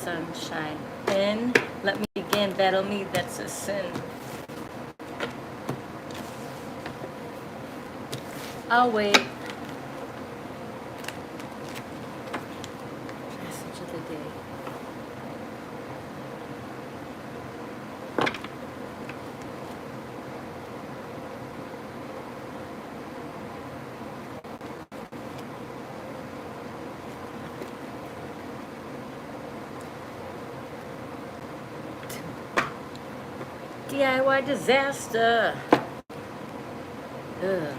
sunshine. In, let me begin, battle me, that's a sin. I'll wait. Message of the day. DIY disaster. Ugh.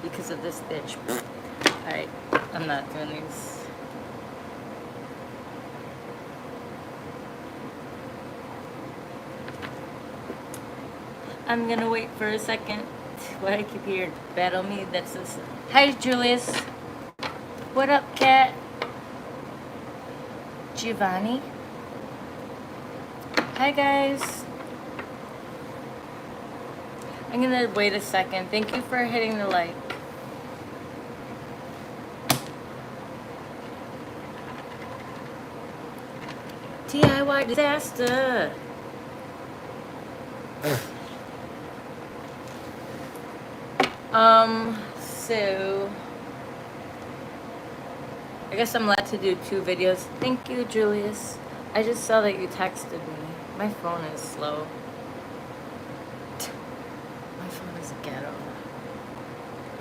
Because of this bitch. Alright, I'm not doing these. I'm gonna wait for a second. What I keep hearing, battle me, that's this. Hi, Julius. What up, cat? Giovanni. Hi, guys. I'm gonna wait a second. Thank you for hitting the like. DIY disaster. So I guess I'm allowed to do 2 videos. Thank you, Julius. I just saw that you texted me. My phone is slow. My phone is ghetto.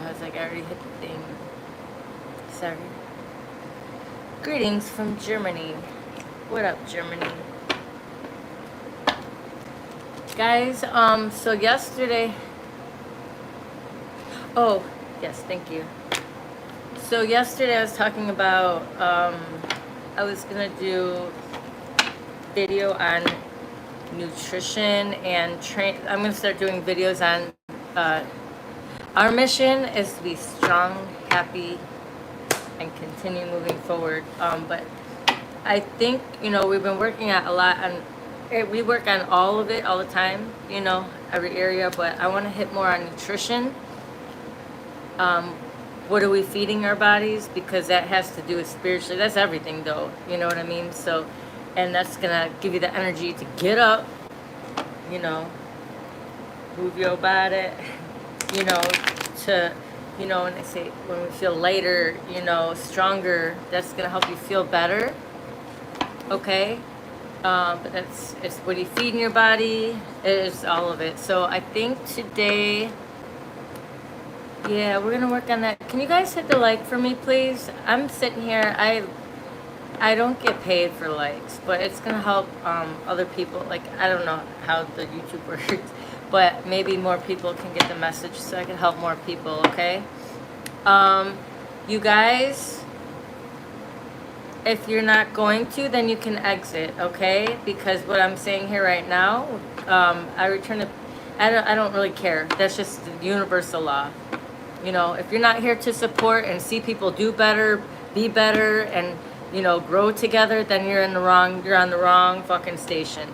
I was like, I already hit the thing. Sorry. Greetings from Germany. What up, Germany? Guys, so yesterday... Oh, yes, thank you. So yesterday I was talking about, I was gonna do video on nutrition and I'm gonna start doing videos on, our mission is to be strong, happy, and continue moving forward. But I think, you know, we've been working at a lot on, we work on all of it all the time, you know, every area, but I want to hit more on nutrition. What are we feeding our bodies? Because that has to do with spiritually. That's everything, though. You know what I mean? So, and that's going to give you the energy to get up, you know, move your body, you know, to, you know, when they say, when we feel lighter, you know, stronger, that's going to help you feel better. Okay? But it's what you feed in your body, it's all of it. So I think today... Yeah, we're gonna work on that. Can you guys hit the like for me, please? I'm sitting here. I don't get paid for likes, but it's gonna help other people. Like, I don't know how the YouTube works, but maybe more people can get the message, so I can help more people. Okay. You guys, if you're not going to, then you can exit. Okay? Because what I'm saying here right now, I return to. I don't really care. That's just the universal law. You know, if you're not here to support and see people do better, be better, and, you know, grow together, then you're on the wrong fucking station.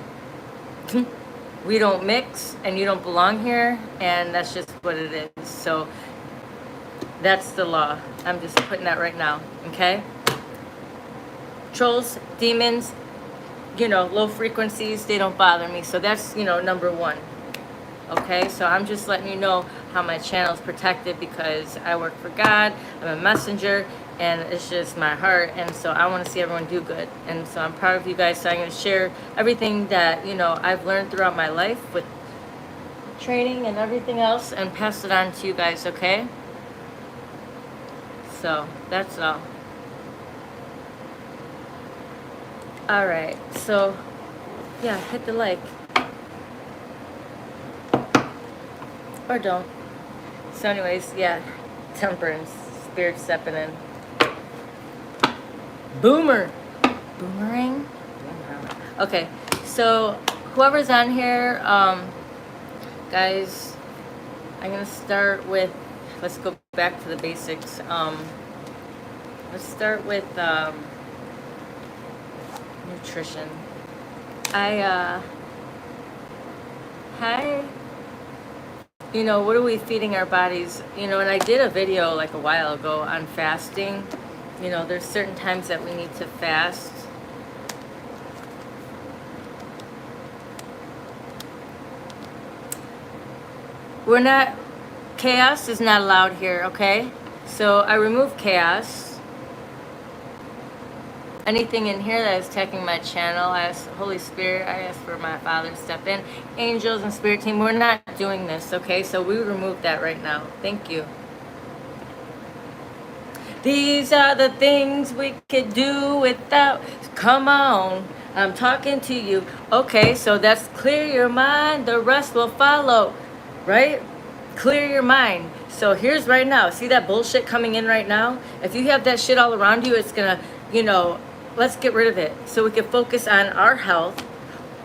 We don't mix, and you don't belong here, and that's just what it is. So that's the law. I'm just putting that right now, okay? Trolls, demons, you know, low frequencies, they don't bother me. So that's, you know, number 1. Okay, so I'm just letting you know how my channel is protected because I work for God, I'm a messenger, and it's just my heart, and so I want to see everyone do good. And so I'm proud of you guys, so I'm going to share everything that, you know, I've learned throughout my life with training and everything else and pass it on to you guys, okay? So, that's all. Alright, so, yeah, hit the like. Or don't. So anyways, yeah, temperance, spirit stepping in. Boomerang. Okay, so whoever's on here, guys, I'm gonna start with, let's go back to the basics. Let's start with nutrition. Hi. You know, what are we feeding our bodies? You know, and I did a video like a while ago on fasting. You know, there's certain times that we need to fast. we're not, chaos is not allowed here, okay? So I remove chaos. Anything in here that is attacking my channel, I ask Holy Spirit, I ask for my Father to step in. Angels and Spirit team, we're not doing this, okay? So we remove that right now. Thank you. These are the things we could do without. Come on, I'm talking to you. Okay, so that's clear your mind, the rest will follow, right? Clear your mind. So here's right now. See that bullshit coming in right now? If you have that shit all around you, it's gonna, let's get rid of it. So we can focus on our health,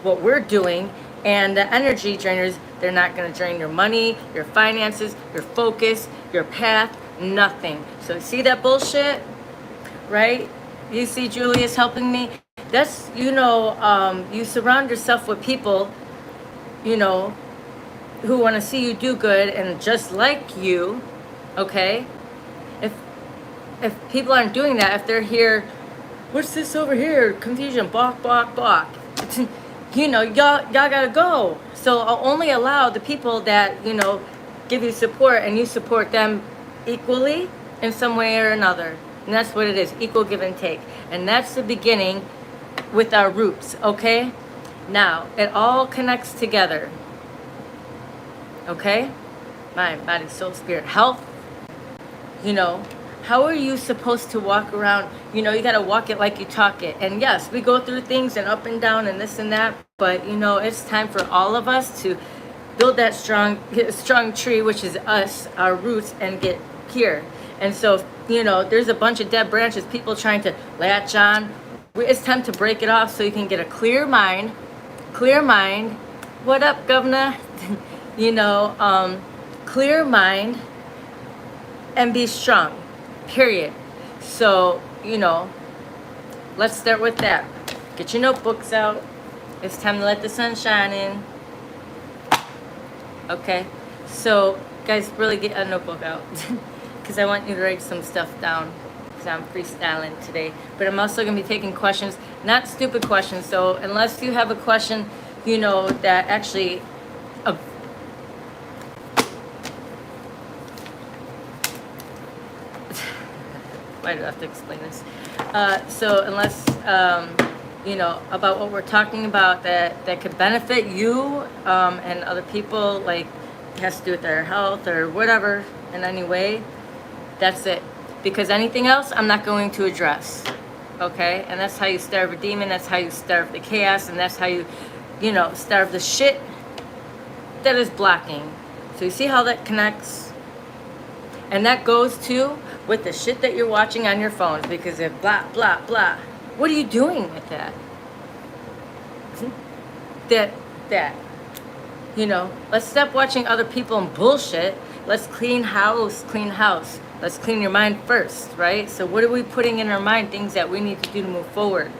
what we're doing, and the energy drainers, they're not gonna drain your money, your finances, your focus, your path, nothing. So see that bullshit, right? You see Julius helping me? That's, you surround yourself with people, who want to see you do good and just like you, okay? If people aren't doing that, if they're here, what's this over here? Confusion, balk, balk, balk. Y'all gotta go. So I'll only allow the people that, give you support and you support them equally in some way or another. And that's what it is, equal give and take. And that's the beginning with our roots, okay? Now, it all connects together. Okay? Mind, body, soul, spirit, health. How are you supposed to walk around? You gotta walk it like you talk it. And yes, we go through things and up and down and this and that, but it's time for all of us to build that strong tree, which is us, our roots, and get here. And so, there's a bunch of dead branches, people trying to latch on. It's time to break it off so you can get a clear mind. Clear mind. What up, governor? Clear mind and be strong, period. So, let's start with that. Get your notebooks out. It's time to let the sun shine in. Okay, so guys, really get a notebook out because I want you to write some stuff down because I'm freestyling today. But I'm also going to be taking questions, not stupid questions. So unless you have a question, that actually why do I have to explain this? So unless, about what we're talking about that could benefit you and other people, like it has to do with their health or whatever in any way, that's it. Because anything else, I'm not going to address. Okay? And that's how you starve a demon. That's how you starve the chaos. And that's how you, starve the shit that is blocking. So you see how that connects? And that goes too with the shit that you're watching on your phones, because if blah, blah, blah, what are you doing with that? Let's stop watching other people and bullshit. Let's clean house. Let's clean your mind first, right? So what are we putting in our mind? Things that we need to do to move forward,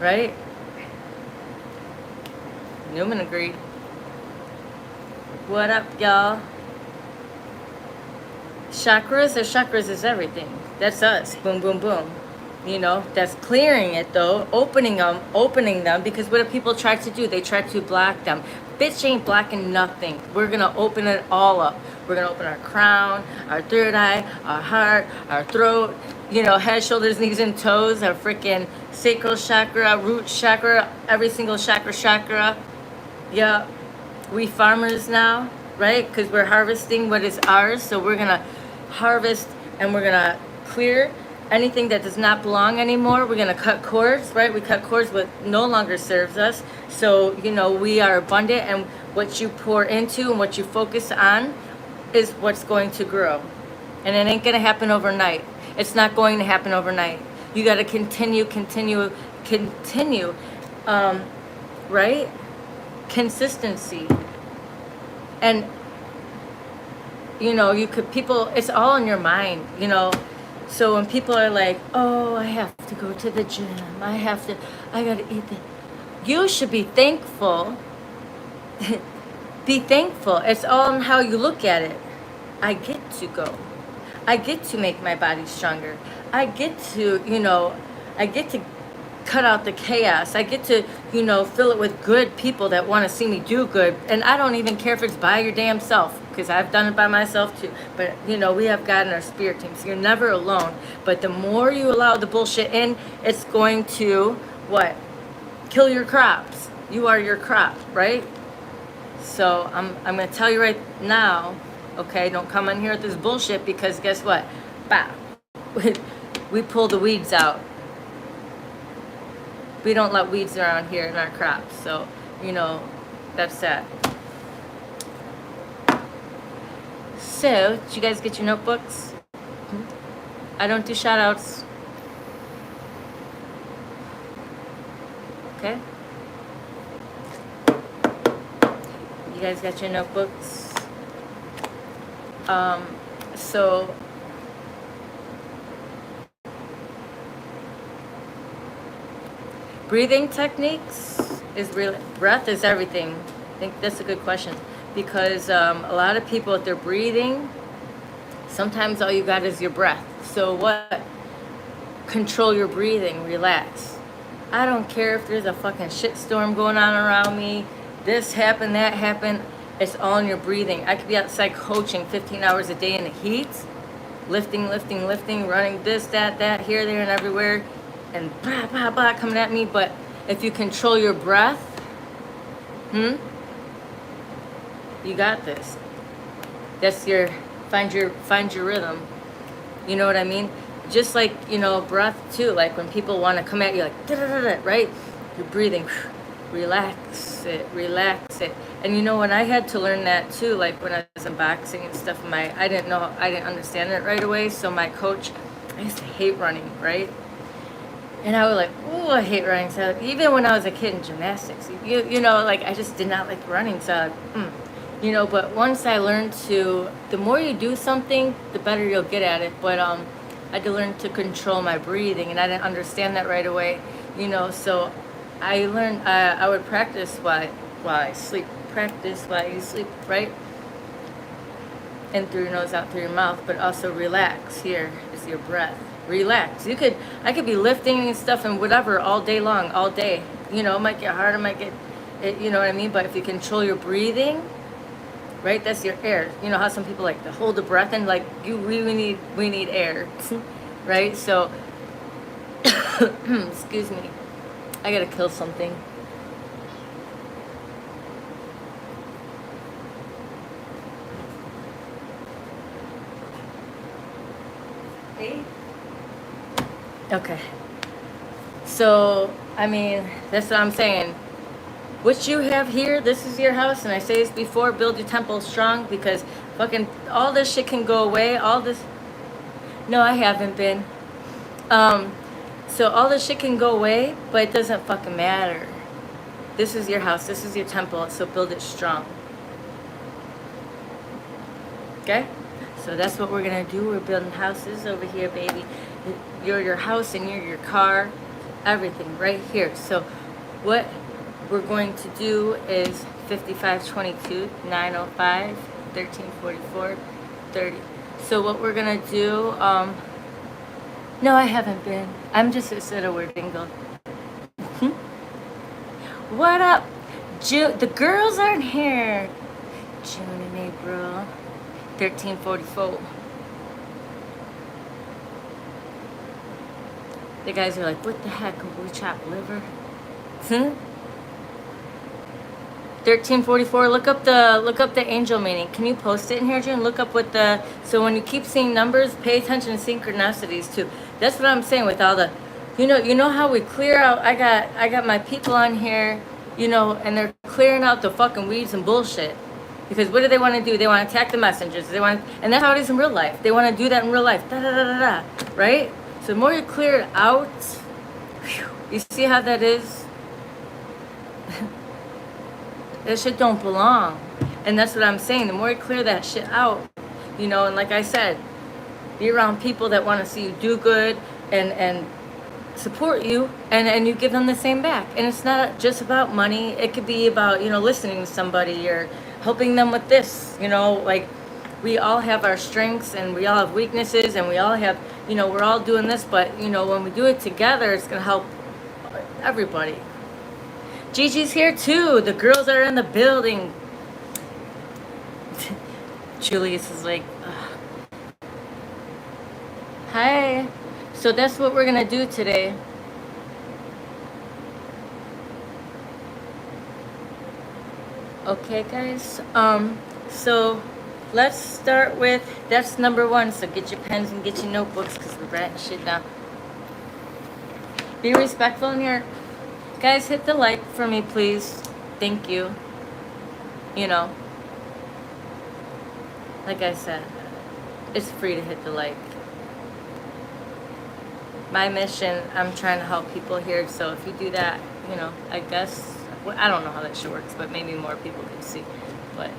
right? Newman agreed. What up, y'all? Chakras is everything. That's us. Boom, boom, boom. That's clearing it though, opening them, because what do people try to do? They try to block them. Bitch ain't blocking nothing. We're gonna open it all up. We're gonna open our crown, our third eye, our heart, our throat, head, shoulders, knees, and toes, our freaking sacral chakra, root chakra, every single chakra. Yeah, we farmers now, right? Because we're harvesting what is ours. So we're gonna harvest and we're gonna clear anything that does not belong anymore. We're gonna cut cords, right? We cut cords what no longer serves us. So we are abundant, and what you pour into and what you focus on is what's going to grow. And it ain't gonna happen overnight. It's not going to happen overnight. You gotta continue, right? Consistency. And it's all in your mind, So when people are like, oh, I have to go to the gym, I gotta eat that. You should be thankful. Be thankful. It's all in how you look at it. I get to go. I get to make my body stronger. I get to, cut out the chaos. I get to, fill it with good people that want to see me do good. And I don't even care if it's by your damn self. because I've done it by myself too. But, you know, we have God in our spirit team, so you're never alone. But the more you allow the bullshit in, it's going to, what? Kill your crops. You are your crop, right? So I'm going to tell you right now, okay, don't come in here with this bullshit, because guess what? Bah. We pull the weeds out. We don't let weeds around here in our crops. So, you know, that's that. So, did you guys get your notebooks? I don't do shout outs. Okay? You guys got your notebooks? So breathing techniques is really, breath is everything. I think that's a good question, because a lot of people, if they're breathing, sometimes all you got is your breath. So what? Control your breathing, relax. I don't care if there's a fucking shitstorm going on around me, this happened, that happened, it's all in your breathing. I could be outside coaching 15 hours a day in the heat, lifting, running this, that, here, there, and everywhere, and blah, blah, blah coming at me. But if you control your breath, you got this. That's your, find your rhythm. You know what I mean? Just like, you know, breath too. Like when people want to come at you like, da-da-da-da, right? You're breathing, relax it. And you know, when I had to learn that too, like when I was in boxing and stuff, I didn't understand it right away. So my coach, I used to hate running, right? And I was like, oh, I hate running. So even when I was a kid in gymnastics, you know, like I just did not like running. So, you know, but once I learned to, the more you do something, the better you'll get at it. But I had to learn to control my breathing, and I didn't understand that right away, you know. So I learned, I would practice while I sleep. Practice while you sleep, right? In through your nose, out through your mouth, but also relax. Here is your breath. Relax. I could be lifting and stuff and whatever all day long, all day. You know, it might get hard, it might get, you know what I mean? But if you control your breathing, right, that's your air. You know how some people like to hold the breath and like, we need air, right? So, excuse me, I gotta kill something. Okay. So, I mean, that's what I'm saying. What you have here, this is your house, and I say this before, build your temple strong, because fucking all this shit can go away, all this, no, I haven't been. So all this shit can go away, but it doesn't fucking matter. This is your house, this is your temple, so build it strong. Okay? So that's what we're gonna do. We're building houses over here, baby. You're your house and you're your car, everything right here. So what we're going to do is 5522 905 1344 30. So what we're gonna do, no, I haven't been. I'm just at a word bingo. What up? The girls aren't here. June and April 1344. The guys are like, what the heck? We chop liver? 1344. Look up the angel meaning. Can you post it in here, June? Look up what the, so when you keep seeing numbers, pay attention to synchronicities too. That's what I'm saying with all the, you know how we clear out. I got my people on here, you know, and they're clearing out the fucking weeds and bullshit. Because what do they want to do? They want to attack the messengers. They want, and that's how it is in real life. They want to do that in real life. Da da da da da. Right? So the more you clear it out, whew, you see how that is? That shit don't belong. And that's what I'm saying. The more you clear that shit out, you know, and like I said, be around people that want to see you do good and support you, and you give them the same back. And it's not just about money. It could be about, you know, listening to somebody or helping them with this, you know, like we all have our strengths and we all have weaknesses, and we all have, you know, we're all doing this, but you know, when we do it together, it's going to help everybody. Gigi's here too. The girls are in the building. Julius is like, ugh. Hi. So that's what we're gonna do today. Okay, guys. So let's start with, that's number one. So get your pens and get your notebooks because we're writing shit down. Be respectful in here. Guys, hit the like for me, please. Thank you. You know, like I said, it's free to hit the like. My mission, I'm trying to help people here. So if you do that, you know, I guess, well, I don't know how that shit works, but maybe more people can see. But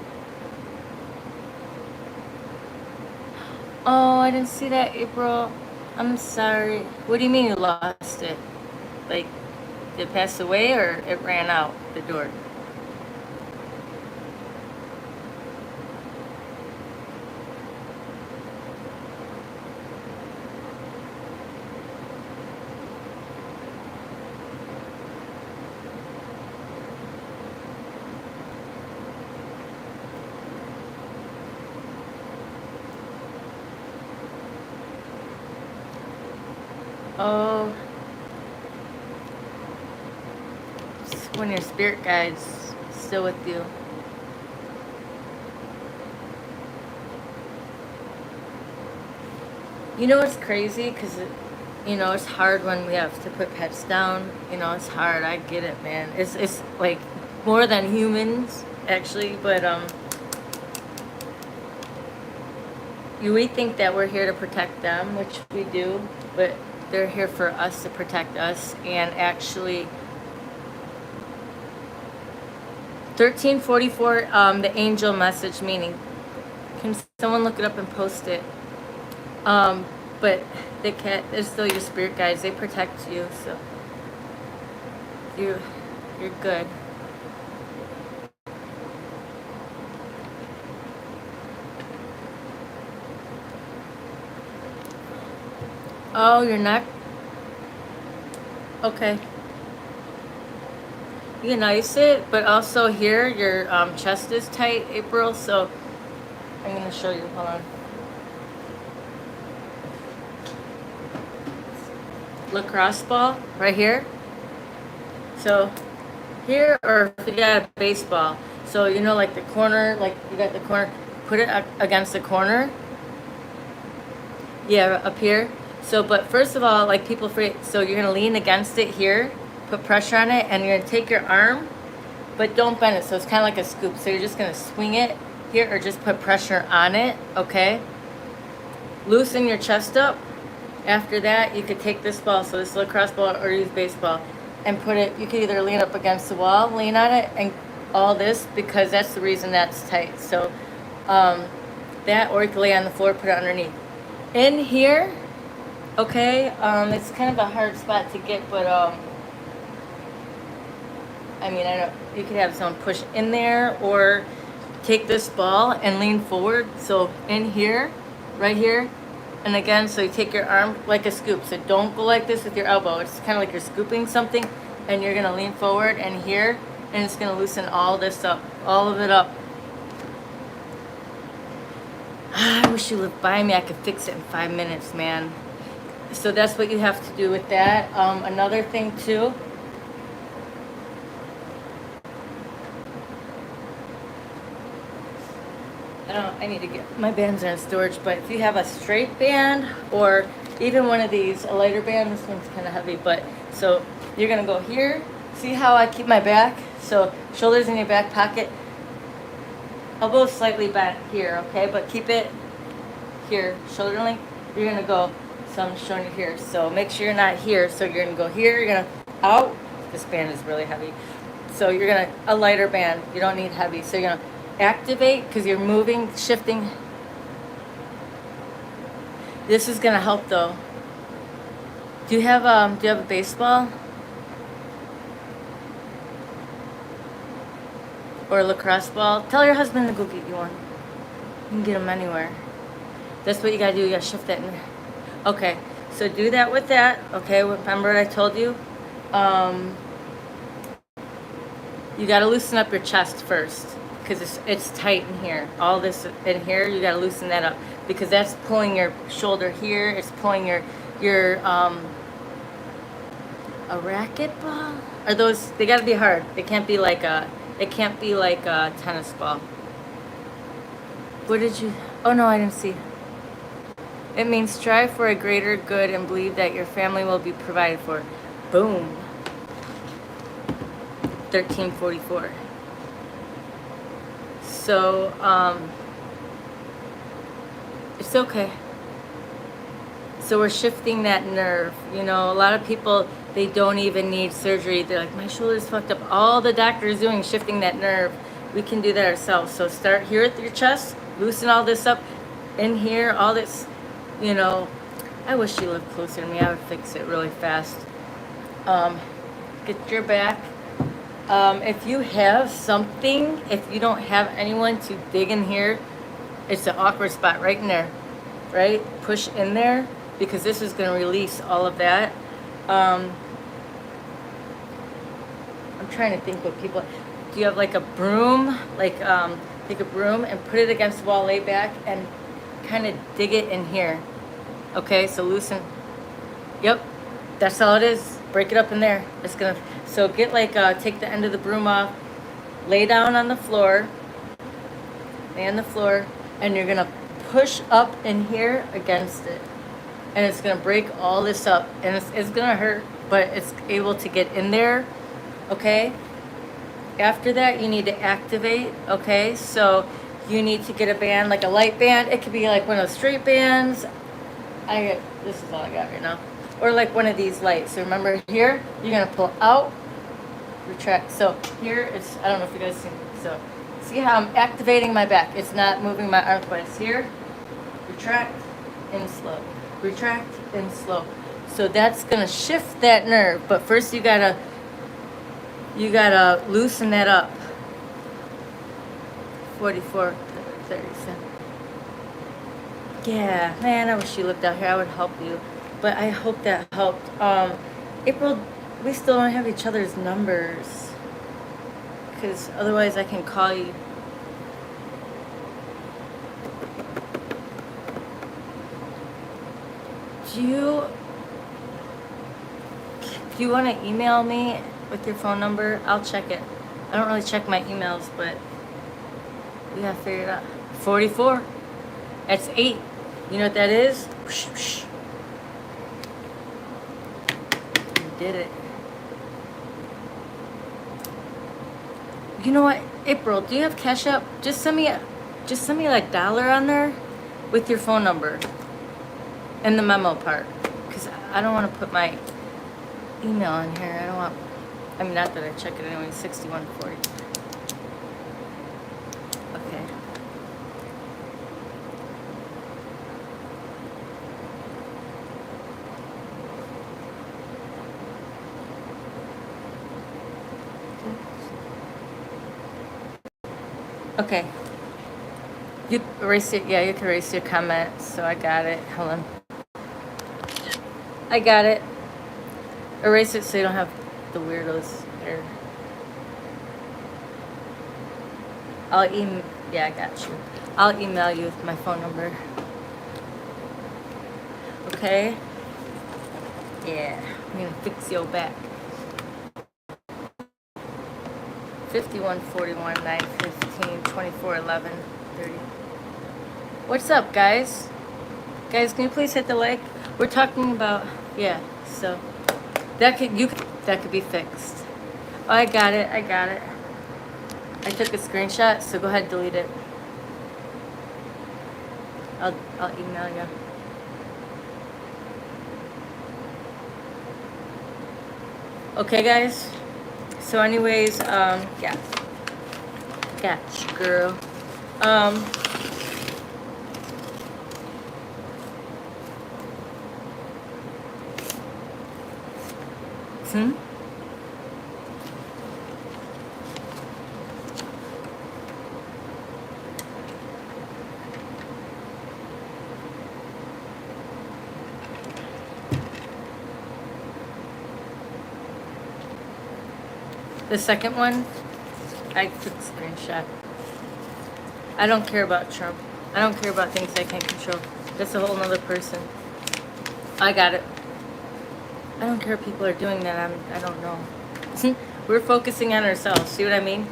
oh, I didn't see that, April. I'm sorry. What do you mean you lost it? Like, did it pass away or it ran out the door? Oh, it's when your spirit guide's still with you. You know what's crazy? Because, you know, it's hard when we have to put pets down. You know, it's hard. I get it, man. It's like more than humans, actually. But, we think that we're here to protect them, which we do. But they're here for us to protect us. And actually, 1344, the angel message meaning. Can someone look it up and post it? But they can't, they're still your spirit guides. They protect you, so you're good. Oh, your neck? Okay. You can ice it, but also here, your chest is tight, April, so I'm going to show you. Hold on. Lacrosse ball right here. So here, or if you got a baseball, so you know, like the corner, like you got the corner, put it against the corner. Yeah, up here. So, but first of all, like people forget, so you're gonna lean against it here, put pressure on it, and you're gonna take your arm, but don't bend it. So it's kind of like a scoop. So you're just gonna swing it here, or just put pressure on it. Okay. Loosen your chest up. After that, you could take this ball, so this lacrosse ball, or use baseball, and put it, you could either lean up against the wall, lean on it, and all this, because that's the reason that's tight. So that, or you can lay on the floor, put it underneath. In here, okay, it's kind of a hard spot to get, but I mean, I don't, you could have someone push in there, or take this ball and lean forward. So in here, right here, and again, so you take your arm like a scoop. So don't go like this with your elbow. It's kind of like you're scooping something, and you're gonna lean forward and here, and it's gonna loosen all this up, all of it up. I wish you lived by me. I could fix it in 5 minutes, man. So that's what you have to do with that. Another thing too. I need to get my bands in storage, but if you have a straight band, or even one of these, a lighter band, this one's kind of heavy, but so you're gonna go here. See how I keep my back? So shoulders in your back pocket, elbows slightly bent here, okay? But keep it here, shoulder length. You're gonna go, so I'm showing you here. So make sure you're not here. So you're gonna go here, you're gonna out. This band is really heavy. So you're gonna, a lighter band, you don't need heavy. So you're gonna activate, because you're moving, shifting. This is gonna help though. Do you have a baseball? Or a lacrosse ball? Tell your husband to go get you one. You can get them anywhere. That's what you gotta do. You gotta shift that in there. Okay, so do that with that. Okay, remember what I told you? You gotta loosen up your chest first. because it's tight in here. All this in here, you gotta loosen that up because that's pulling your shoulder here. It's pulling your a racquetball. Are those? They gotta be hard. They can't be like a. It can't be like a tennis ball. What did you? Oh no, I didn't see. It means strive for a greater good and believe that your family will be provided for. Boom. 1344. So, it's okay. So we're shifting that nerve. You know, a lot of people, they don't even need surgery. They're like, my shoulder's fucked up. All the doctor is doing is shifting that nerve. We can do that ourselves. So start here at your chest, loosen all this up in here, all this, you know. I wish you lived closer to me. I would fix it really fast. Get your back. If you have something, if you don't have anyone to dig in here, it's an awkward spot right in there, right? Push in there because this is going to release all of that. I'm trying to think what people, do you have like a broom? Like, take a broom and put it against the wall, lay back and kind of dig it in here. Okay, so loosen. Yep, that's all it is. Break it up in there. It's going to, so get like, take the end of the broom off, lay down on the floor, lay on the floor, and you're going to push up in here against it. And it's going to break all this up. And it's going to hurt, but it's able to get in there, okay? After that, you need to activate, okay? So you need to get a band, like a light band. It could be like one of those straight bands. This is all I got right now. Or like one of these lights. So remember here, you're going to pull out, retract. So here it's, I don't know if you guys see. So see how I'm activating my back. It's not moving my arms, but it's here. Retract and slow. Retract and slow. So that's going to shift that nerve. But first you gotta loosen that up. 44, 37. Yeah, man, I wish you lived out here. I would help you. But I hope that helped. April, we still don't have each other's numbers. Because otherwise I can call you. Do you want to email me with your phone number? I'll check it. I don't really check my emails, but we gotta figure it out. 44. That's 8. You know what that is? You did it. You know what, April? Do you have Cash App? Just send me like $1 on there with your phone number and the memo part, because I don't want to put my email in here. I don't want. I mean, not that I check it anyway. 6140. Okay. Okay. You erase it. Yeah, you can erase your comment. So I got it. Hold on. I got it. Erase it so you don't have the weirdos there. Yeah, I got you. I'll email you with my phone number. Okay? Yeah, I'm gonna fix your back. 5141 915 2411 30. What's up, guys? Guys, can you please hit the like? We're talking about, yeah, so that could be fixed. Oh, I got it. I took a screenshot, so go ahead and delete it. I'll email you. Okay, guys. So anyways, yeah. Gotcha, girl. The second one, I took a screenshot. I don't care about Trump. I don't care about things I can't control. That's a whole nother person. I got it. I don't care if people are doing that. I don't know. We're focusing on ourselves. See what I mean?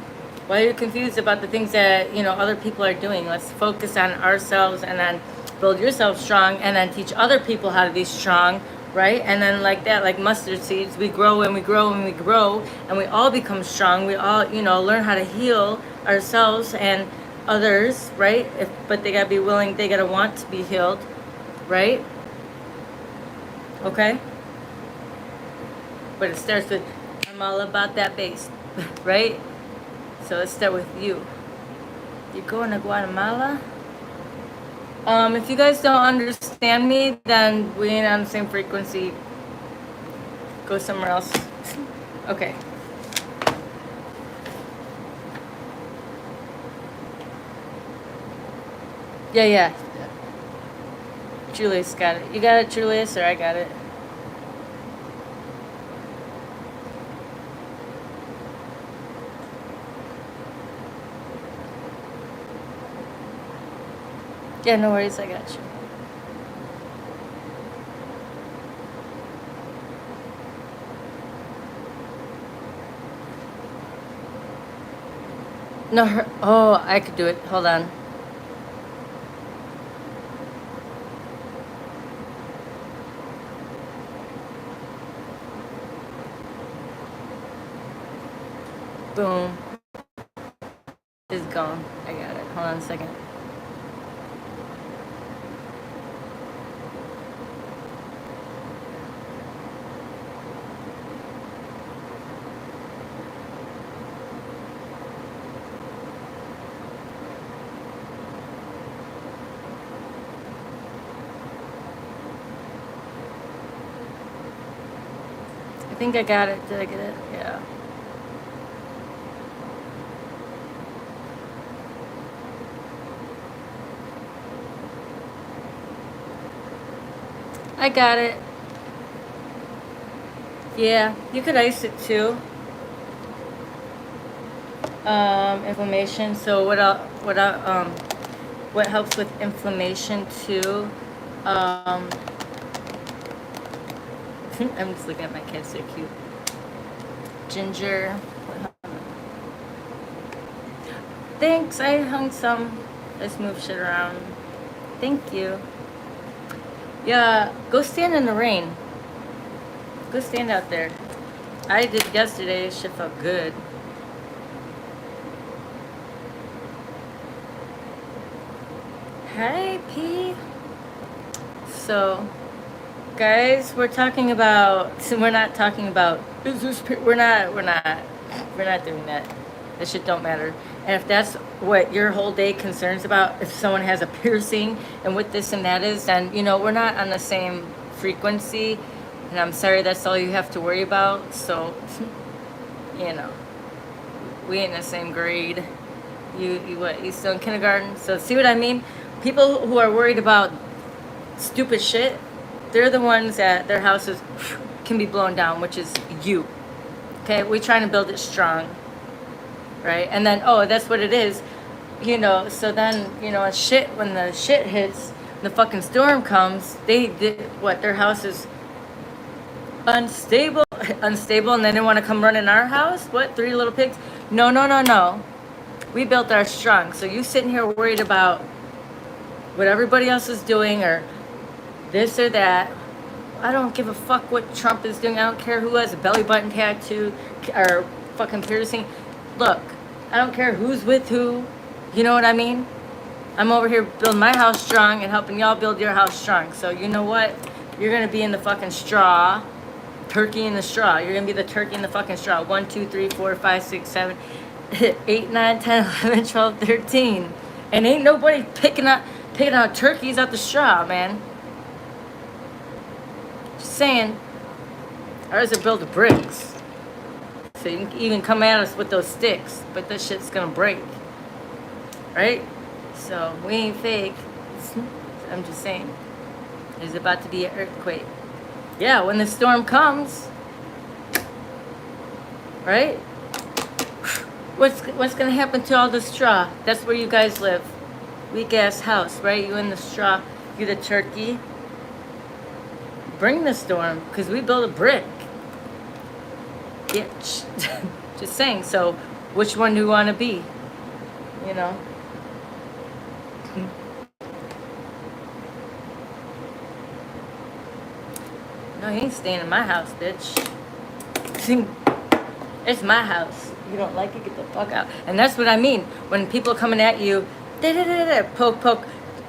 Why are you confused about the things that, you know, other people are doing? Let's focus on ourselves and then build yourself strong and then teach other people how to be strong, right? And then like that, like mustard seeds, we grow and we grow and we grow and we all become strong. We all, you know, learn how to heal ourselves and others, right? But they gotta be willing, they gotta want to be healed, right? Okay? But it starts with, I'm all about that base, right? So let's start with you. You're going to Guatemala? If you guys don't understand me, then we ain't on the same frequency. Go somewhere else. Okay. Yeah. Julius got it. You got it, Julius, or I got it? Yeah, no worries, I got you. No, oh, I could do it. Hold on. Boom. It's gone. I got it. Hold on a second. I think I got it. Did I get it? Yeah. I got it. Yeah, you could ice it too. Inflammation. So what helps with inflammation too? I'm just looking at my kids, they're cute. Ginger. Thanks, I hung some. Let's move shit around. Thank you. Yeah, go stand in the rain. Go stand out there. I did yesterday, shit felt good. Hi, P. So, guys, we're talking about, so we're not talking about, we're not doing that. That shit don't matter. And if that's what your whole day concerns about, if someone has a piercing and what this and that is, then, you know, we're not on the same frequency. And I'm sorry, that's all you have to worry about. So, you know, we ain't in the same grade. You what, you still in kindergarten? So see what I mean? People who are worried about stupid shit, they're the ones that their houses can be blown down, which is you. Okay, we're trying to build it strong. Right? And then, oh, that's what it is. You know, so then, you know, when the shit hits, the fucking storm comes, they did what, their house is unstable, and then they want to come run in our house? What, 3 little pigs? No. We built ours strong. So you sitting here worried about what everybody else is doing or this or that. I don't give a fuck what Trump is doing. I don't care who has a belly button tattoo or fucking piercing. Look, I don't care who's with who. You know what I mean? I'm over here building my house strong and helping y'all build your house strong. So you know what? You're going to be in the fucking straw. Turkey in the straw. You're going to be the turkey in the fucking straw. 1, 2, 3, 4, 5, 6, 7, 8, 9, 10, 11, 12, 13. And ain't nobody picking out turkeys out the straw, man. Just saying. Ours are built of bricks. So you can even come at us with those sticks, but that shit's gonna break. Right? So we ain't fake. I'm just saying. There's about to be an earthquake. Yeah, when the storm comes, right? What's gonna happen to all the straw? That's where you guys live. weak ass house, right? You in the straw, you the turkey. Bring the storm, because we build a brick. Bitch. Just saying. So, which one do you want to be? You know? No, you ain't staying in my house, bitch. It's my house. You don't like it, get the fuck out. And that's what I mean. When people are coming at you, poke, poke.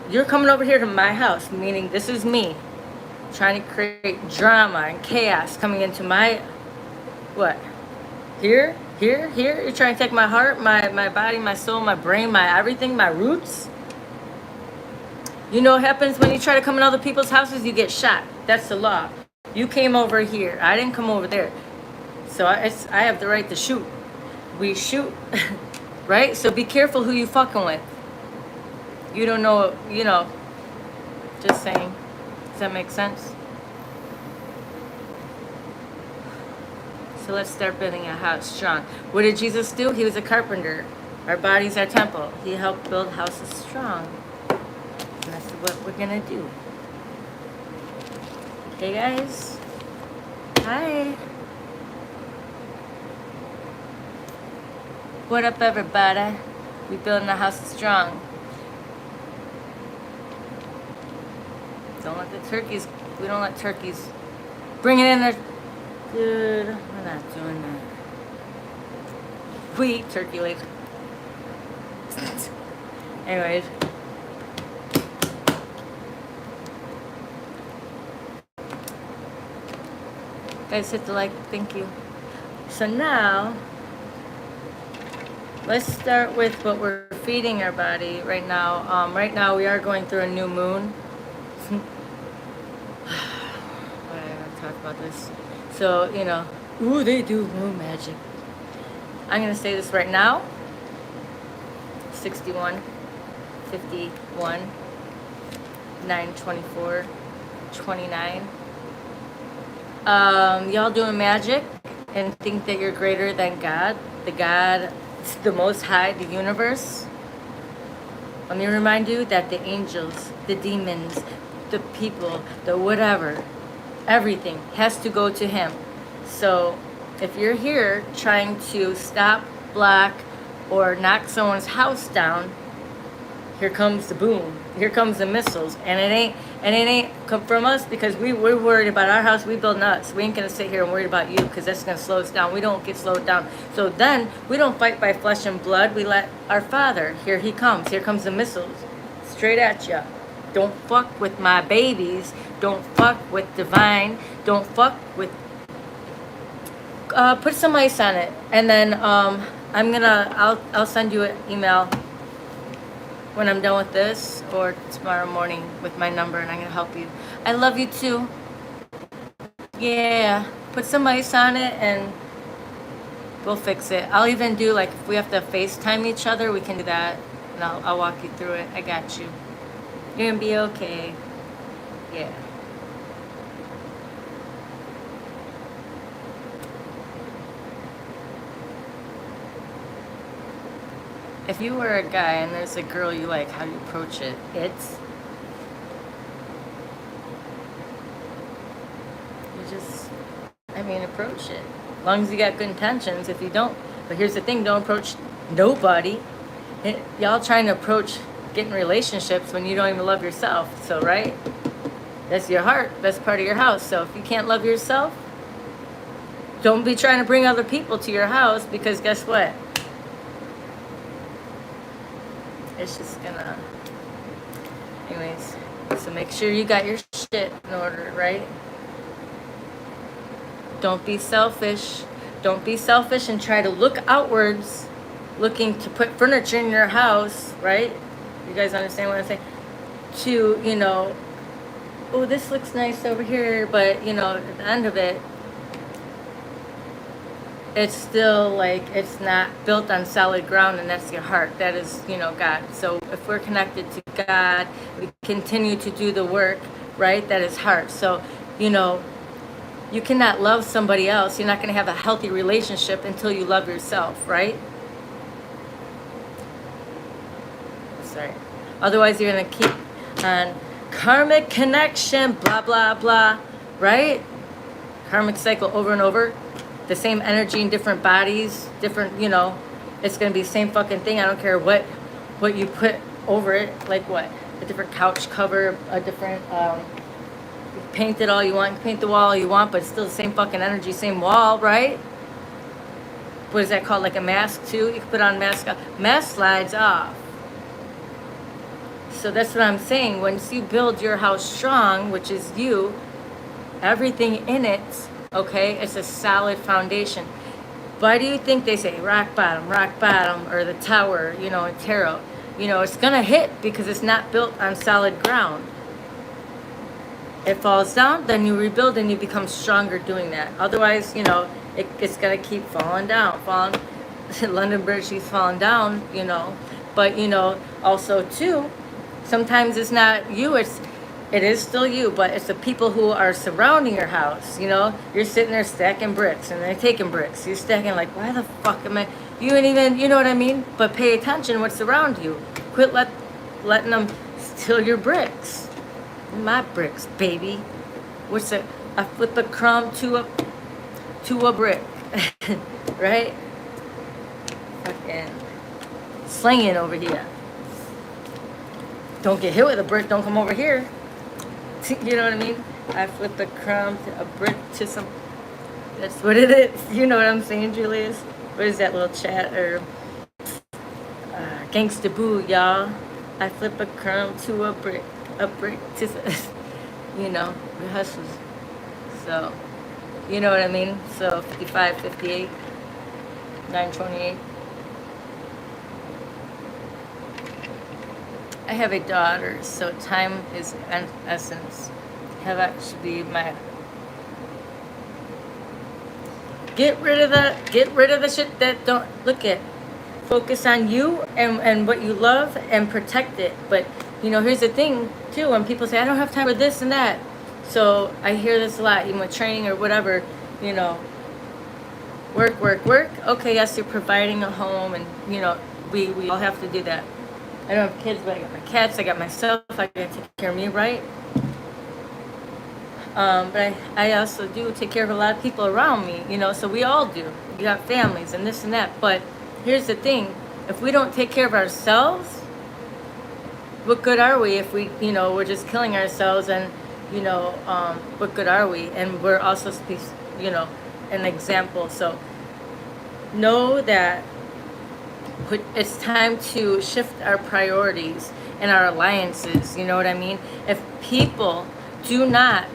You're coming over here to my house, meaning this is me. Trying to create drama and chaos coming into my, what? Here? You're trying to take my heart, my body, my soul, my brain, my everything, my roots. You know what happens when you try to come in other people's houses? You get shot. That's the law. You came over here. I didn't come over there. So I have the right to shoot. We shoot. Right? So be careful who you fucking with. You don't know, you know. Just saying. Does that make sense? So let's start building a house strong. What did Jesus do? He was a carpenter. Our body's our temple. He helped build houses strong. And that's what we're gonna do. Hey guys. Hi. What up everybody? We building a house strong. Don't let the turkeys, we don't let turkeys bring it in there. Dude, we're not doing that. We eat turkey legs. Anyways. Guys, hit the like, thank you. So now, let's start with what we're feeding our body right now. Right now we are going through a new moon. Why do I want to talk about this? So, you know, ooh, they do moon magic. I'm going to say this right now. 61, 51, 924, 29. Y'all doing magic and think that you're greater than God, the Most High, the universe. Let me remind you that the angels, the demons, the people, the whatever, everything has to go to Him. So if you're here trying to stop, block, or knock someone's house down, here comes the boom. Here comes the missiles, and it ain't come from us, because we're worried about our house. We build nuts. We ain't gonna sit here and worry about you, because that's gonna slow us down. We don't get slowed down. So then we don't fight by flesh and blood. We let our Father. Here He comes. Here comes the missiles, straight at you. Don't fuck with my babies. Don't fuck with divine. Don't fuck with. Put some ice on it, and then I'll send you an email when I'm done with this, or tomorrow morning with my number, and I'm gonna help you. I love you too. Yeah, put some ice on it and we'll fix it. I'll even do, like, if we have to FaceTime each other, we can do that, and I'll walk you through it. I got you. You're gonna be okay. Yeah. If you were a guy and there's a girl you like, how do you approach it? You just, approach it. As long as you got good intentions. If you don't, but here's the thing, don't approach nobody. Y'all trying to approach getting relationships when you don't even love yourself. So, right? That's your heart. That's part of your house. So if you can't love yourself, don't be trying to bring other people to your house, because guess what? It's just gonna, anyways, so make sure you got your shit in order, right? Don't be selfish. Don't be selfish and try to look outwards, looking to put furniture in your house, right? You guys understand what I'm saying? To, oh, this looks nice over here, but, at the end of it, it's still like it's not built on solid ground, and that's your heart. That is, God. So if we're connected to God, we continue to do the work, right? That is heart. So, you cannot love somebody else. You're not going to have a healthy relationship until you love yourself, right? Sorry. Otherwise, you're going to keep on karmic connection, blah, blah, blah, right? Karmic cycle over and over. The same energy in different bodies, different, you know, it's going to be the same fucking thing. I don't care what you put over it. Like what? A different couch cover, a different, paint it all you want, paint the wall all you want, but it's still the same fucking energy, same wall, right? What is that called? Like a mask too? You can put on a mask. Mask slides off. So that's what I'm saying. Once you build your house strong, which is you, everything in it, okay, it's a solid foundation. Why do you think they say rock bottom, or the tower, you know, in tarot? You know, it's gonna hit because it's not built on solid ground. It falls down, then you rebuild and you become stronger doing that. Otherwise, you know, it's gonna keep falling down, London Bridge keeps falling down, you know. But, you know, also too, sometimes it's not you, it is still you, but it's the people who are surrounding your house, you know. You're sitting there stacking bricks and they're taking bricks. You're stacking like, why the fuck am I, you ain't even, you know what I mean? But pay attention what's around you. Quit letting them steal your bricks. My bricks, baby. What's it? I flip a crumb to a brick. Right? Fucking slinging over here. Don't get hit with a brick, don't come over here. You know what I mean? I flip a crumb to a brick to some. That's what it is. You know what I'm saying, Julius? What is that little chat or gangsta boo, y'all? I flip a crumb to a brick to, you know, we hustlers. So, you know what I mean? So 55, 58, 928. I have a daughter, so time is an essence. Have actually my get rid of the shit that don't look at. Focus on you and what you love and protect it. But you know, here's the thing too, when people say I don't have time for this and that. So I hear this a lot, even with training or whatever, you know, work. Okay, yes, you're providing a home and you know, we all have to do that. I don't have kids, but I got my cats, I got myself, I gotta take care of me, right? But I also do take care of a lot of people around me, you know, so we all do. You got families and this and that. But here's the thing, if we don't take care of ourselves, what good are we if we, you know, we're just killing ourselves and, you know, what good are we? And we're also, you know, an example. So know that it's time to shift our priorities and our alliances, you know what I mean? If people do not,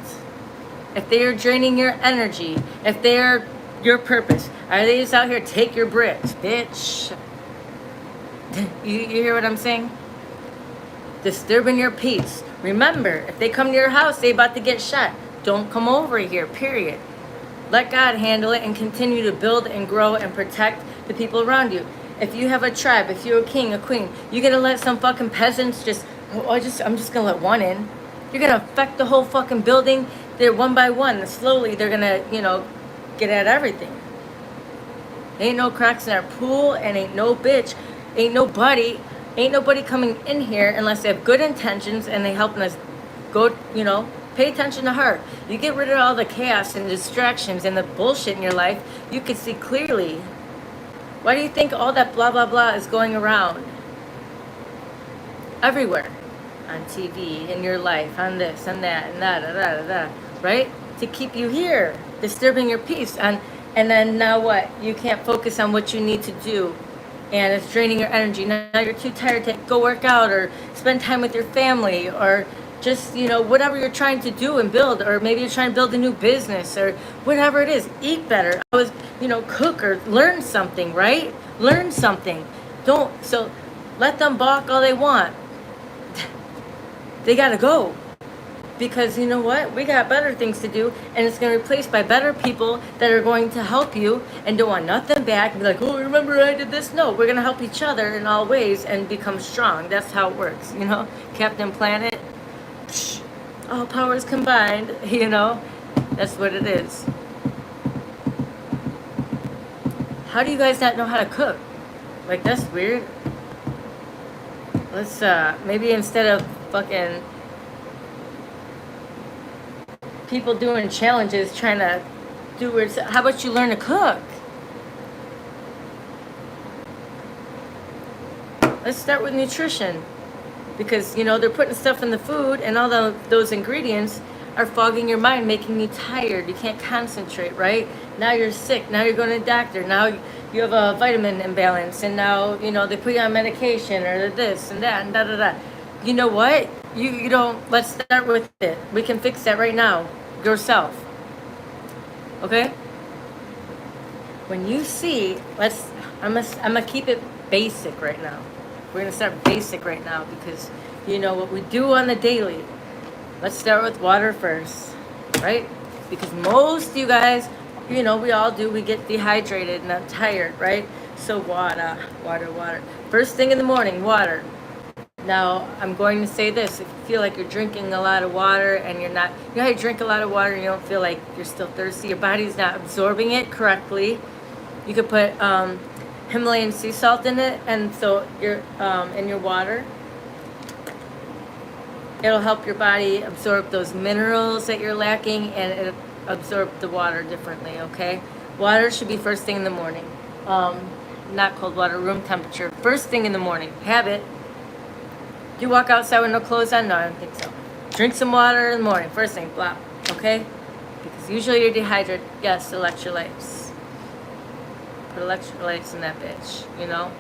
if they are draining your energy, if they're your purpose, are they just out here take your bricks, bitch? You hear what I'm saying? Disturbing your peace. Remember, if they come to your house, they about to get shot. Don't come over here, period. Let God handle it and continue to build and grow and protect the people around you. If you have a tribe, if you're a king, a queen, you're gonna let some fucking peasants just, I'm just gonna let one in. You're gonna affect the whole fucking building. They're one by one. Slowly, they're gonna, you know, get at everything. Ain't no cracks in our pool and ain't no bitch, ain't nobody coming in here unless they have good intentions and they helping us go, you know, pay attention to heart. You get rid of all the chaos and distractions and the bullshit in your life, you can see clearly. Why do you think all that blah, blah, blah is going around? Everywhere. On TV, in your life, on this and that, and that, right? To keep you here, disturbing your peace. And then now what? You can't focus on what you need to do. And it's draining your energy. Now you're too tired to go work out or spend time with your family or just, you know, whatever you're trying to do and build, or maybe you're trying to build a new business or whatever it is. Eat better. You know, cook or learn something, right? Learn something. So let them balk all they want. They gotta go. Because you know what? We got better things to do, and it's going to be replaced by better people that are going to help you and don't want nothing back and be like, oh, remember I did this? No, we're going to help each other in all ways and become strong. That's how it works, you know? Captain Planet, all powers combined, you know? That's what it is. How do you guys not know how to cook? Like, that's weird. let's maybe instead of fucking people doing challenges trying to do it, how about you learn to cook? Let's start with nutrition, because you know they're putting stuff in the food, and all those ingredients are fogging your mind, making you tired. You can't concentrate, right? Now you're sick. Now you're going to the doctor. Now you have a vitamin imbalance, and now you know they put you on medication or this and that and da da da. You know what? You don't. Let's start with it. We can fix that right now, yourself. Okay? When you see, I'm gonna keep it basic right now. We're gonna start basic right now, because you know what we do on the daily. Let's start with water first, right? Because most of you guys, you know, we all do, we get dehydrated and I'm tired, right? So water. First thing in the morning, water. Now, I'm going to say this. If you feel like you're drinking a lot of water and you're not, you know how you drink a lot of water and you don't feel like you're still thirsty, your body's not absorbing it correctly, you could put Himalayan sea salt in it, and so you're in your water. It'll help your body absorb those minerals that you're lacking, and it'll absorb the water differently, okay? Water should be first thing in the morning. Not cold water, room temperature. First thing in the morning. Have it. Do you walk outside with no clothes on? No, I don't think so. Drink some water in the morning. First thing, blah, okay? Because usually you're dehydrated. Yes, electrolytes. Put electrolytes in that bitch, you know?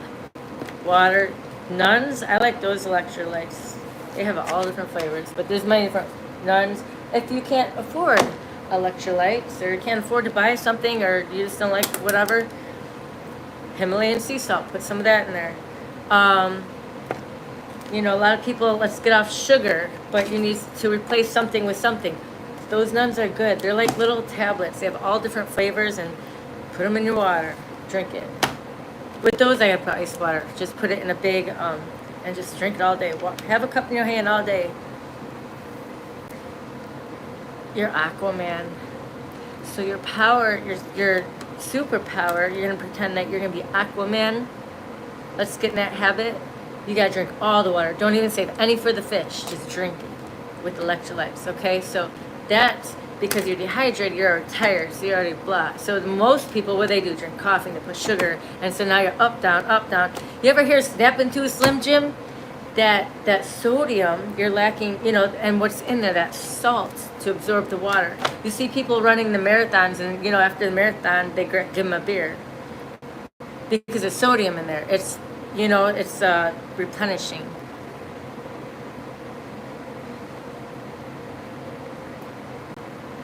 Water. Nuns, I like those electrolytes. They have all different flavors, but there's many different nuns. If you can't afford electrolytes, or you can't afford to buy something, or you just don't like whatever, Himalayan sea salt, put some of that in there. You know, a lot of people, let's get off sugar, but you need to replace something with something. Those nuns are good. They're like little tablets. They have all different flavors, and put them in your water. Drink it. With those, I have ice water. Just put it in a big, and just drink it all day. Have a cup in your hand all day. You're Aquaman. So your power, your superpower, you're going to pretend that you're going to be Aquaman. Let's get in that habit. You got to drink all the water. Don't even save any for the fish. Just drink it with electrolytes, okay? So that's because you're dehydrated, you're already tired, so you're already blah. So most people, what they do, drink coffee, they put sugar, and so now you're up, down, up, down. You ever hear snap into a Slim Jim? That sodium you're lacking, you know, and what's in there, that salt to absorb the water. You see people running the marathons, and you know, after the marathon, they give them a beer because there's sodium in there. It's, you know, it's replenishing.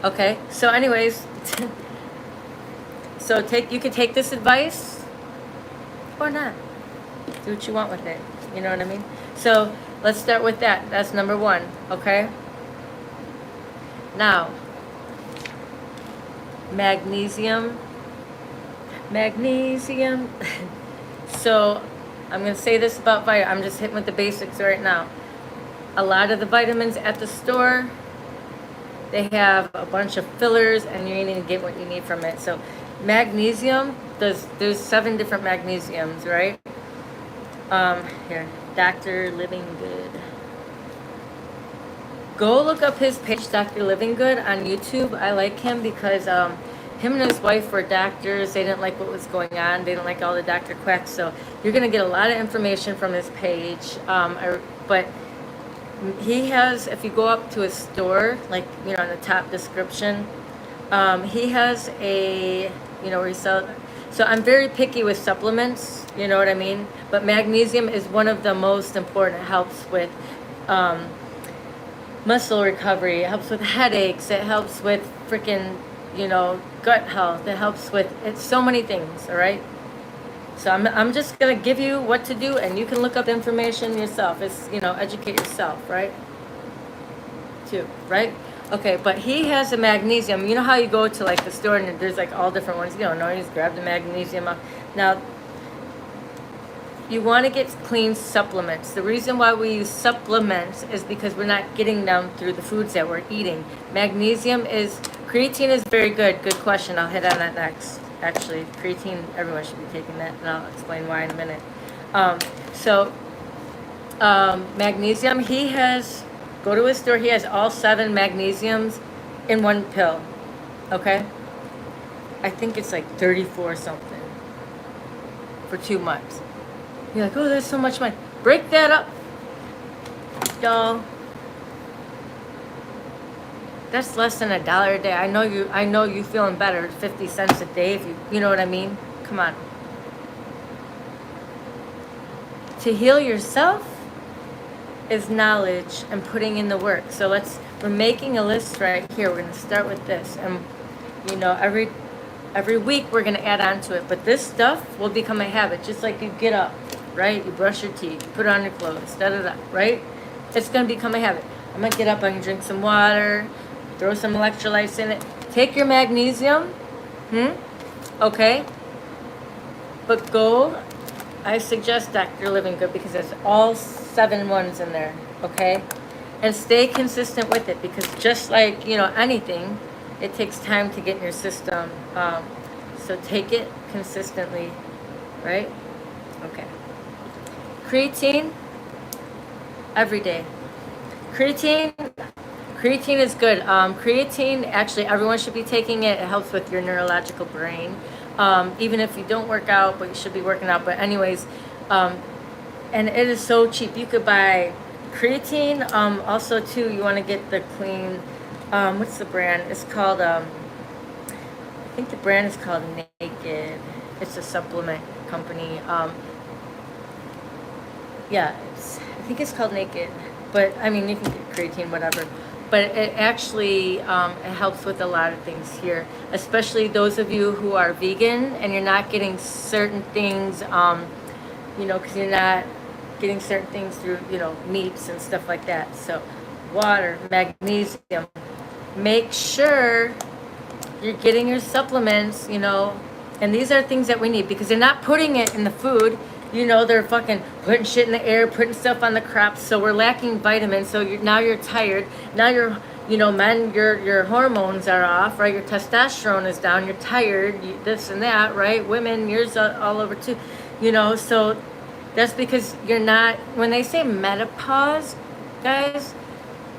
Okay, so anyways, so you can take this advice or not. Do what you want with it. You know what I mean? So let's start with that. That's number one, okay? Now, magnesium. So I'm going to say this about vitamins. I'm just hitting with the basics right now. A lot of the vitamins at the store, they have a bunch of fillers, and you ain't even get what you need from it. So magnesium, there's 7 different magnesiums, right? Here, Dr. Living Good. Go look up his page, Dr. Living Good, on YouTube. I like him because him and his wife were doctors. They didn't like what was going on. They didn't like all the doctor quacks. So you're going to get a lot of information from his page. But he has, if you go up to his store, like, you know, in the top description, he has a, you know, where he sells. So I'm very picky with supplements, you know what I mean? But magnesium is one of the most important. It helps with muscle recovery. It helps with headaches. It helps with freaking, you know, gut health. It helps with, it's so many things, all right? So I'm just going to give you what to do, and you can look up information yourself. It's, you know, educate yourself, right? Too, right? Okay, but he has a magnesium. You know how you go to like the store and there's like all different ones. You don't know, you just grab the magnesium. Now, you want to get clean supplements. The reason why we use supplements is because we're not getting them through the foods that we're eating. Creatine is very good. Good question. I'll hit on that next. Actually, creatine, everyone should be taking that, and I'll explain why in a minute. So Magnesium, he has, go to his store, he has all 7 magnesiums in one pill, okay? I think it's like 34 something for 2 months. You're like, oh, there's so much money. Break that up, y'all. That's less than $1 a day. I know you feeling better, 50 cents a day, if you know what I mean? Come on. To heal yourself is knowledge and putting in the work. So we're making a list right here. We're gonna start with this. And you know, every week we're gonna add on to it. But this stuff will become a habit, just like you get up, right? You brush your teeth, you put on your clothes, right? It's gonna become a habit. I'm gonna get up, I'm gonna drink some water, throw some electrolytes in it. Take your magnesium, okay? But I suggest Dr. Living Good because it's all 7 ones in there, okay? And stay consistent with it because just like, you know, anything, it takes time to get in your system. So take it consistently, right? Okay. Creatine, every day. Creatine is good. Creatine, actually, everyone should be taking it. It helps with your neurological brain. Even if you don't work out, but you should be working out. But anyways, and it is so cheap. You could buy creatine. Also, too, you want to get the clean, what's the brand? It's called, I think the brand is called Naked. It's a supplement company. Yeah, I think it's called Naked. But, I mean, you can get creatine, whatever. But it actually, it helps with a lot of things here, especially those of you who are vegan and you're not getting certain things, you know, because you're not getting certain things through, you know, meats and stuff like that. So water, magnesium, make sure you're getting your supplements, you know, and these are things that we need because they're not putting it in the food. You know, they're fucking putting shit in the air, putting stuff on the crops. So we're lacking vitamins. So now you're tired. Now you know, men, your hormones are off, right? Your testosterone is down. You're tired, this and that, right? Women, yours are all over too. You know, so that's because you're not, when they say menopause, guys,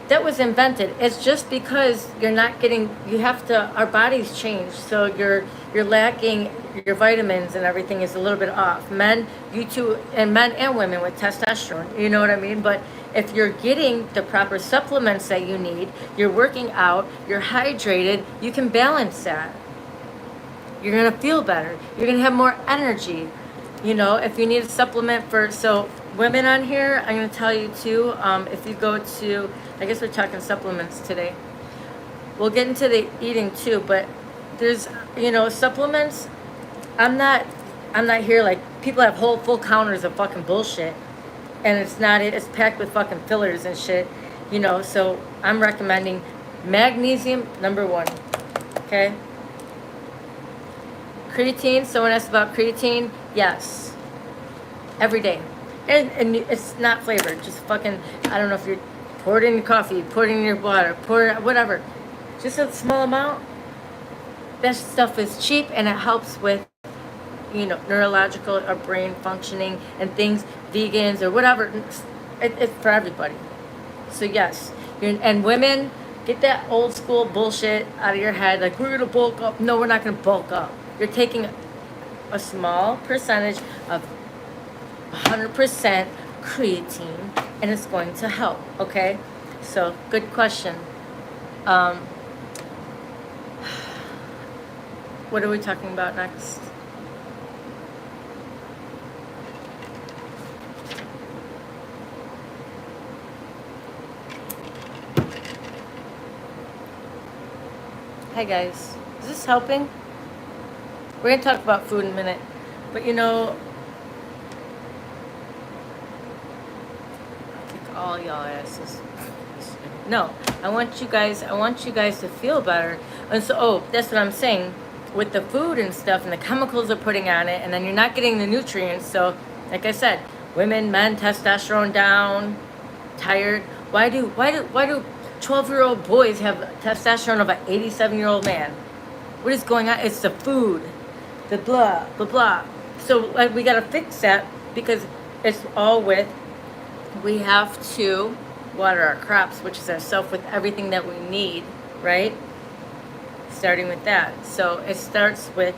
that was invented. It's just because you're not getting, you have to, our bodies change. So you're lacking, your vitamins and everything is a little bit off. Men, you too, and men and women with testosterone, you know what I mean? But if you're getting the proper supplements that you need, you're working out, you're hydrated, you can balance that. You're gonna feel better. You're gonna have more energy. You know, if you need a supplement so women on here, I'm gonna tell you too, if you go to, I guess we're talking supplements today. We'll get into the eating too, but there's, you know, supplements. I'm not here like people have whole full counters of fucking bullshit, and it's packed with fucking fillers and shit, you know. So I'm recommending magnesium #1, okay. Creatine. Someone asked about creatine. Yes, every day, and it's not flavored. Just fucking, I don't know if you're pour it in your coffee, pour it in your water, pour it whatever, just a small amount. That stuff is cheap and it helps with, you know, neurological or brain functioning and things, vegans or whatever. It's for everybody. So yes, and women, get that old school bullshit out of your head. Like, we're gonna bulk up. No, we're not gonna bulk up. You're taking a small percentage of 100% creatine and it's going to help, okay? So good question. What are we talking about next? Hi guys, is this helping? We're gonna talk about food in a minute, but you know, I'll kick all y'all asses. No, I want you guys to feel better. And so, that's what I'm saying. With the food and stuff and the chemicals they're putting on it, and then you're not getting the nutrients. So, like I said, women, men, testosterone down, tired. Why do 12-year-old boys have testosterone of an 87-year-old man? What is going on? It's the food, the blah, blah, blah. So, like, we got to fix that because it's all with we have to water our crops, which is ourself, with everything that we need, right? Starting with that. So it starts with,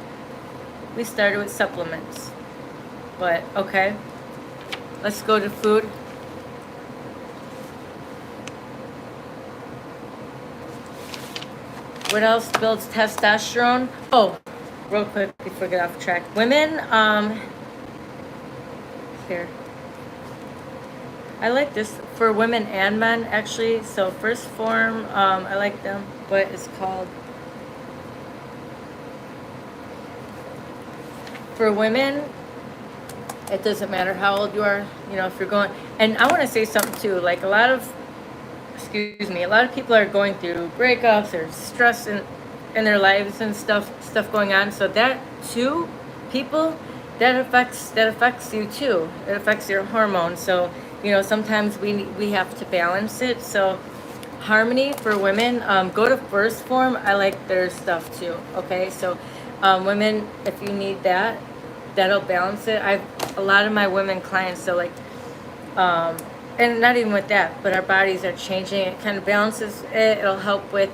we started with supplements. But, okay, let's go to food. What else builds testosterone? Oh, real quick before I get off track. Women, here. I like this for women and men, actually. So First Form, I like them. What it's called? For women, it doesn't matter how old you are. You know, if you're going, and I want to say something too. Like a lot of people are going through breakups or stress in their lives and stuff going on. So that too, people, that affects you too. It affects your hormones. So, you know, sometimes we have to balance it. So Harmony for women, go to First Form. I like their stuff too. Okay, so women, if you need that, that'll balance it. I've a lot of my women clients, so like and not even with that, but our bodies are changing. It kind of balances it. It'll help with,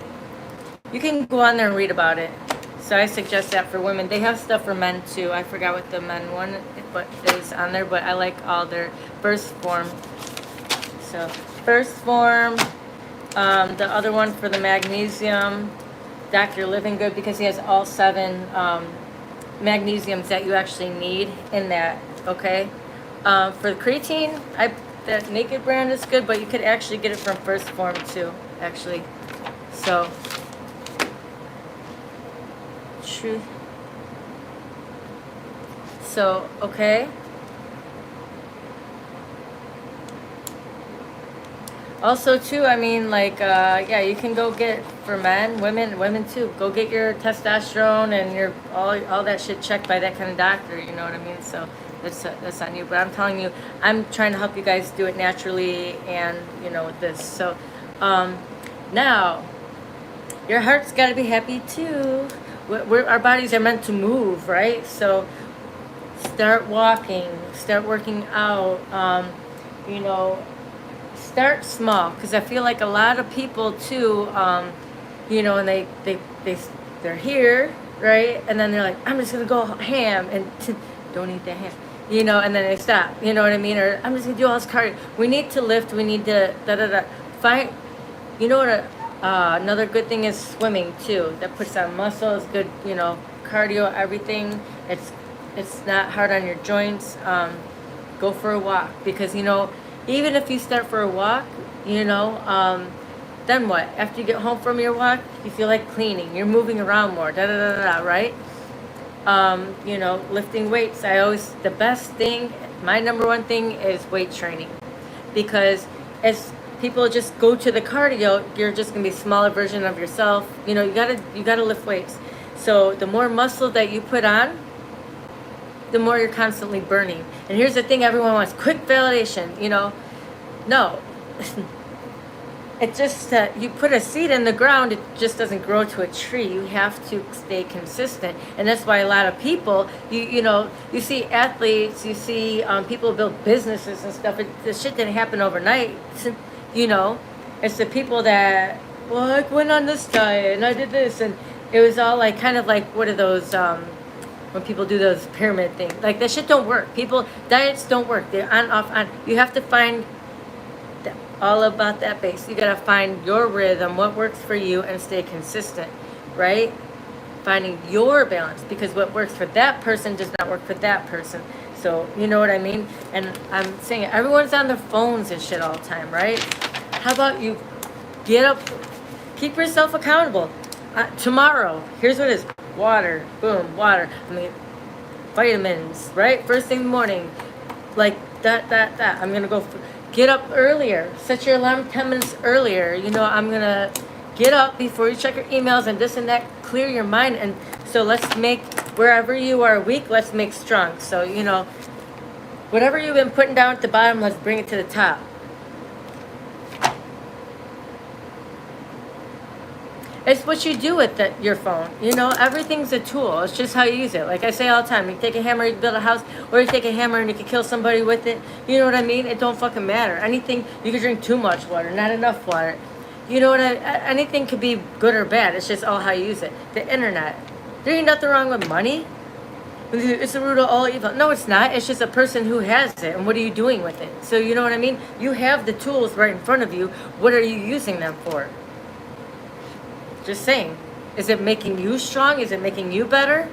you can go on there and read about it. So I suggest that for women. They have stuff for men too. I forgot what the men one is on there, but I like all their First Form. So First Form, the other one for the magnesium, Dr. Living Good, because he has all 7 magnesiums that you actually need in that. Okay, for the creatine, that Naked brand is good, but you could actually get it from First Form too, actually. So, truth. So, okay. Also too, I mean, like, yeah, you can go get, for men, women too, go get your testosterone and your all that shit checked by that kind of doctor. You know what I mean? So. That's on you, but I'm telling you, I'm trying to help you guys do it naturally, and you know, with this. So now your heart's got to be happy too. Our bodies are meant to move, right? So start walking, start working out, you know, start small, because I feel like a lot of people too, you know, and they're here, right, and then they're like, I'm just gonna go ham and don't eat that ham, you know, and then they stop, you know what I mean? Or I'm just gonna do all this cardio. We need to lift, we need to find, you know what, another good thing is swimming too. That puts on muscle, it's good, you know, cardio, everything. It's not hard on your joints. Go for a walk, because, you know, even if you start for a walk, you know, then what? After you get home from your walk, you feel like cleaning, you're moving around more, right? You know, lifting weights. The best thing, my number one thing is weight training, because as people just go to the cardio, you're just gonna be a smaller version of yourself. You know, you gotta lift weights. So the more muscle that you put on, the more you're constantly burning. And here's the thing, everyone wants quick validation, you know. No. It just, you put a seed in the ground, it just doesn't grow to a tree. You have to stay consistent. And that's why a lot of people, you know, you see athletes, you see people build businesses and stuff. The shit didn't happen overnight, you know. It's the people that, well, I went on this diet and I did this. And it was all like, kind of like, what are those, when people do those pyramid things. Like, that shit don't work. Diets don't work. They're on, off, on. You have to find all about that base. You gotta find your rhythm, what works for you, and stay consistent, right? Finding your balance, because what works for that person does not work for that person. So, you know what I mean? And I'm saying it, everyone's on their phones and shit all the time, right? How about you get up, keep yourself accountable. Tomorrow, here's what it is. Water, boom, water. I mean, vitamins, right? First thing in the morning, like that. I'm gonna go get up earlier. Set your alarm 10 minutes earlier. You know, I'm gonna get up before you check your emails and this and that. Clear your mind. And so let's make, wherever you are weak, let's make strong. So, you know, whatever you've been putting down at the bottom, let's bring it to the top. It's what you do with your phone. You know, everything's a tool. It's just how you use it. Like I say all the time, you take a hammer, you can build a house, or you take a hammer and you can kill somebody with it. You know what I mean? It don't fucking matter. Anything, you can drink too much water, not enough water. You know what anything could be good or bad. It's just all how you use it. The internet. There ain't nothing wrong with money. It's the root of all evil. No, it's not. It's just a person who has it. And what are you doing with it? So you know what I mean? You have the tools right in front of you. What are you using them for? Just saying. Is it making you strong? Is it making you better?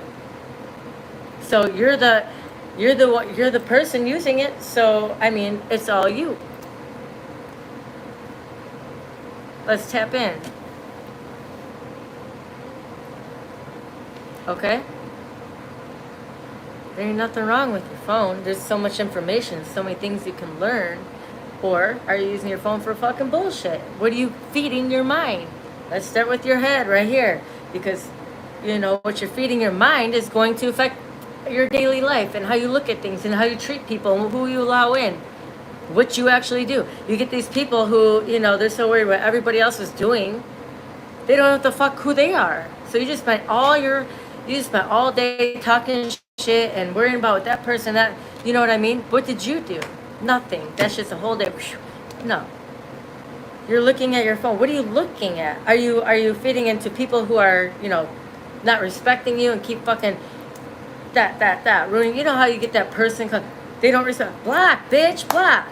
So you're the person using it. So I mean, it's all you. Let's tap in. Okay? There ain't nothing wrong with your phone. There's so much information, so many things you can learn. Or are you using your phone for fucking bullshit? What are you feeding your mind? Let's start with your head right here. Because, you know, what you're feeding your mind is going to affect your daily life and how you look at things and how you treat people and who you allow in. What you actually do. You get these people who, you know, they're so worried what everybody else is doing. They don't know what the fuck who they are. So you just spent all day talking shit and worrying about what that person, that, you know what I mean? What did you do? Nothing. That's just a whole day. No. You're looking at your phone. What are you looking at? Are you feeding into people who are, you know, not respecting you and keep fucking that ruining? You know how you get that person, they don't respect. Block, bitch, block.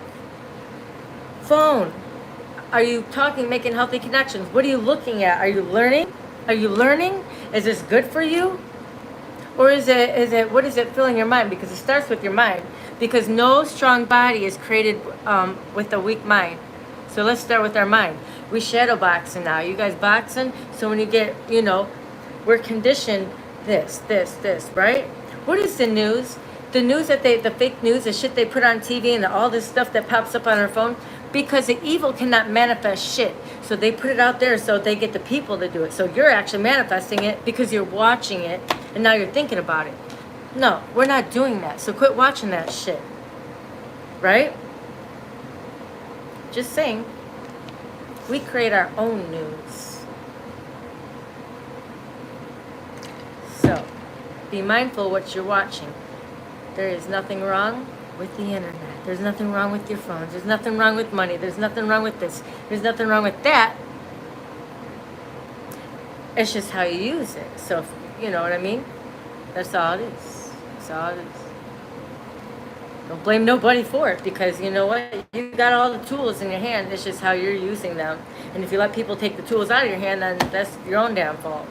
Phone. Are you talking, making healthy connections? What are you looking at? Are you learning? Are you learning? Is this good for you? Or is it what is it filling your mind? Because it starts with your mind. Because no strong body is created with a weak mind. So let's start with our mind. We shadow boxing now. You guys boxing? So when you get, you know, we're conditioned this, right? What is the news? The news that the fake news, the shit they put on TV and all this stuff that pops up on our phone, because the evil cannot manifest shit. So they put it out there so they get the people to do it. So you're actually manifesting it because you're watching it and now you're thinking about it. No, we're not doing that. So quit watching that shit. Right? Just saying. We create our own news. So be mindful what you're watching. There is nothing wrong with the internet. There's nothing wrong with your phones. There's nothing wrong with money. There's nothing wrong with this. There's nothing wrong with that. It's just how you use it. So, if, you know what I mean? That's all it is. That's all it is. Don't blame nobody for it because you know what? You got all the tools in your hand. It's just how you're using them. And if you let people take the tools out of your hand, then that's your own damn fault.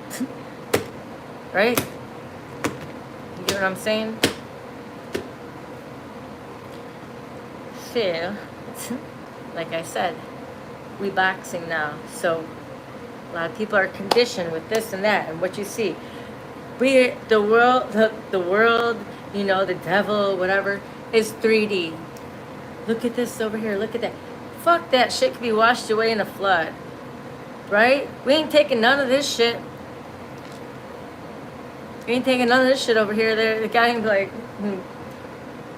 Right? You get what I'm saying? Feel, like I said, we boxing now. So a lot of people are conditioned with this and that, and what you see. The world, you know, the devil, whatever, is 3D. Look at this over here. Look at that. Fuck that shit could be washed away in a flood. Right? We ain't taking none of this shit. We ain't taking none of this shit over here. The guy can be like,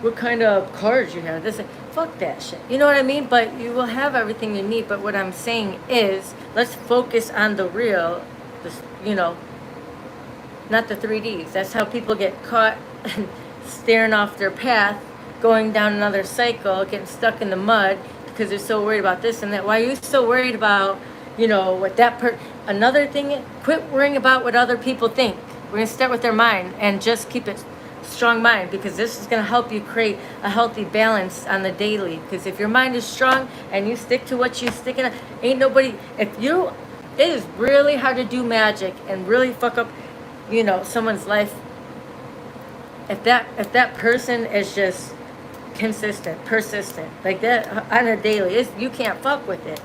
what kind of cars you have? This, fuck that shit. You know what I mean? But you will have everything you need. But what I'm saying is, let's focus on the real, you know, not the 3Ds. That's how people get caught staring off their path, going down another cycle, getting stuck in the mud because they're so worried about this and that. Why are you so worried about, you know, what that another thing? Quit worrying about what other people think. We're going to start with their mind and just keep it strong mind, because this is going to help you create a healthy balance on the daily. Because if your mind is strong and you stick to what you stick in, ain't nobody, it is really hard to do magic and really fuck up, you know, someone's life. If that person is just consistent, persistent, like that on a daily, you can't fuck with it.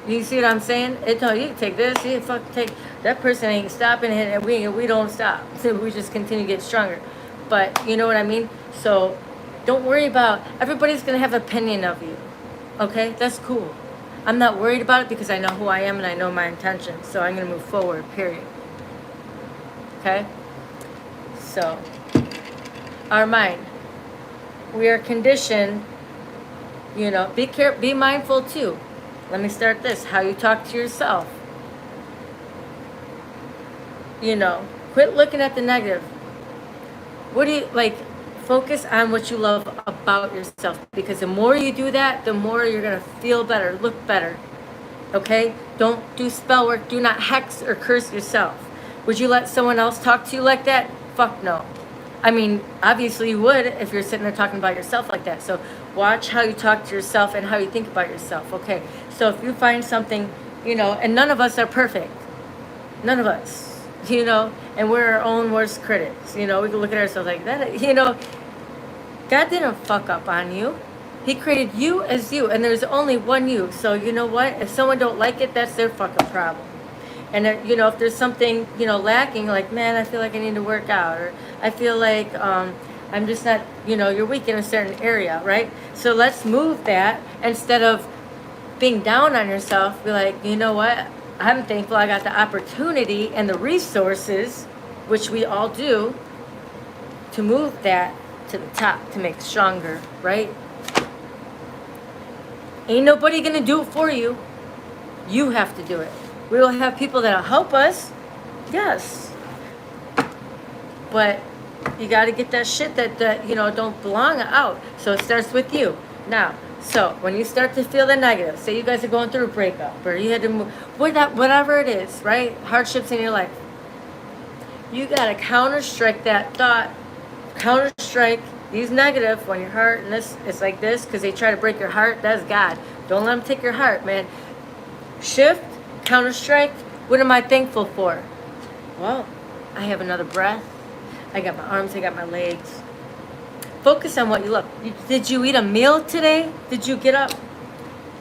You see what I'm saying? You can take this, you take that person ain't stopping, and we don't stop. So we just continue to get stronger. But you know what I mean? So don't worry about, everybody's going to have an opinion of you. Okay? That's cool. I'm not worried about it because I know who I am and I know my intentions. So I'm going to move forward, period. Okay? So, our mind. We are conditioned, you know, be mindful too. Let me start this. How you talk to yourself. You know, quit looking at the negative. What do you like? Focus on what you love about yourself, because the more you do that, the more you're gonna feel better, look better. Okay? Don't do spell work. Do not hex or curse yourself. Would you let someone else talk to you like that? Fuck no. I mean, obviously you would if you're sitting there talking about yourself like that. So watch how you talk to yourself and how you think about yourself. Okay? So if you find something, you know, and none of us are perfect. None of us, you know, and we're our own worst critics. You know, we can look at ourselves like that. You know, God didn't fuck up on you. He created you as you, and there's only one you. So you know what? If someone don't like it, that's their fucking problem. And you know, if there's something, you know, lacking, like, man, I feel like I need to work out, or I feel like I'm just not, you know, you're weak in a certain area, right? So let's move that instead of being down on yourself. Be like, you know what? I'm thankful I got the opportunity and the resources, which we all do, to move that to the top, to make it stronger, right? Ain't nobody gonna do it for you. You have to do it. We will have people that'll help us, yes. But you gotta get that shit that you know, don't belong out. So it starts with you. Now, so when you start to feel the negative, say you guys are going through a breakup, or you had to move, whatever it is, right? Hardships in your life. You gotta counter-strike that thought. Counter-strike these negative when your heart and this, it's like this, because they try to break your heart. That's God. Don't let them take your heart, man. Shift, counter-strike. What am I thankful for? Well, I have another breath. I got my arms, I got my legs. Focus on what you love. Did you eat a meal today? Did you get up?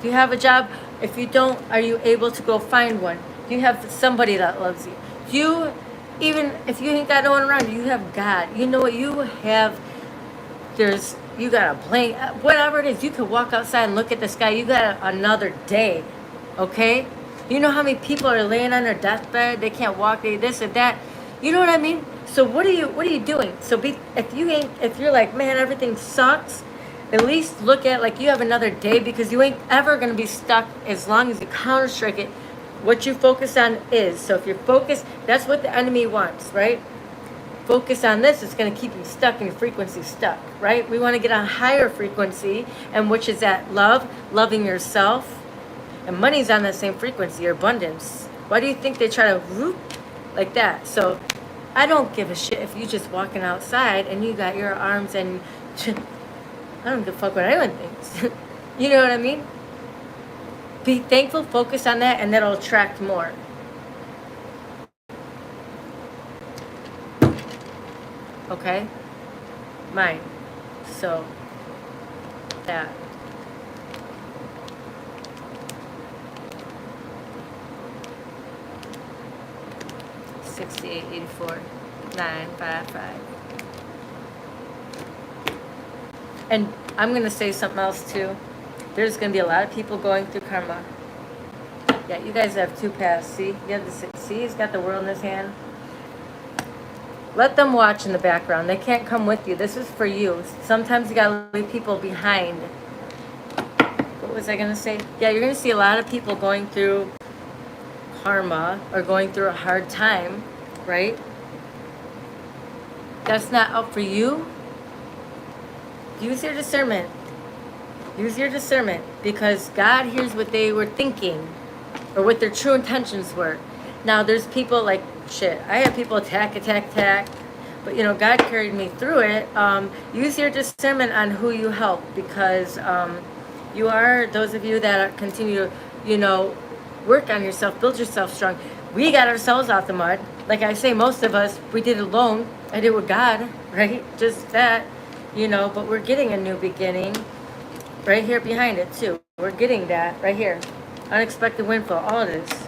Do you have a job? If you don't, are you able to go find one? Do you have somebody that loves you? You, even if you ain't got no one around you, you have God. You know what you have? You got a plane, whatever it is. You could walk outside and look at the sky. You got another day, okay? You know how many people are laying on their deathbed? They can't walk. They this and that. You know what I mean? So what are you doing? So if you're like, man, everything sucks, at least look at like you have another day, because you ain't ever gonna be stuck as long as you counter-strike it. What you focus on is. So if you're focused, that's what the enemy wants, right? Focus on this, it's going to keep you stuck in your frequency stuck, right? We want to get a higher frequency, and which is that love, loving yourself, and money's on that same frequency, your abundance. Why do you think they try to whoop like that? So I don't give a shit if you just walking outside and you got your arms and I don't give a fuck what anyone thinks. You know what I mean? Be thankful, focus on that, and that'll attract more. Okay? Mine. So, that. $68, $84, $955. And I'm going to say something else too. There's going to be a lot of people going through karma. Yeah, you guys have two paths. See? You have see, he's got the world in his hand. Let them watch in the background. They can't come with you. This is for you. Sometimes you gotta leave people behind. What was I gonna say? Yeah, you're gonna see a lot of people going through karma or going through a hard time, right? That's not up for you. Use your discernment. Use your discernment, because God hears what they were thinking or what their true intentions were. Now, there's people like, shit, I have people attack, but you know, God carried me through it. Use your discernment on who you help, because you are, those of you that continue to, you know, work on yourself, build yourself strong. We got ourselves out the mud. Like I say, most of us, we did it alone. I did with God, right? Just that, you know, but we're getting a new beginning right here behind it too. We're getting that right here. Unexpected windfall, all of this.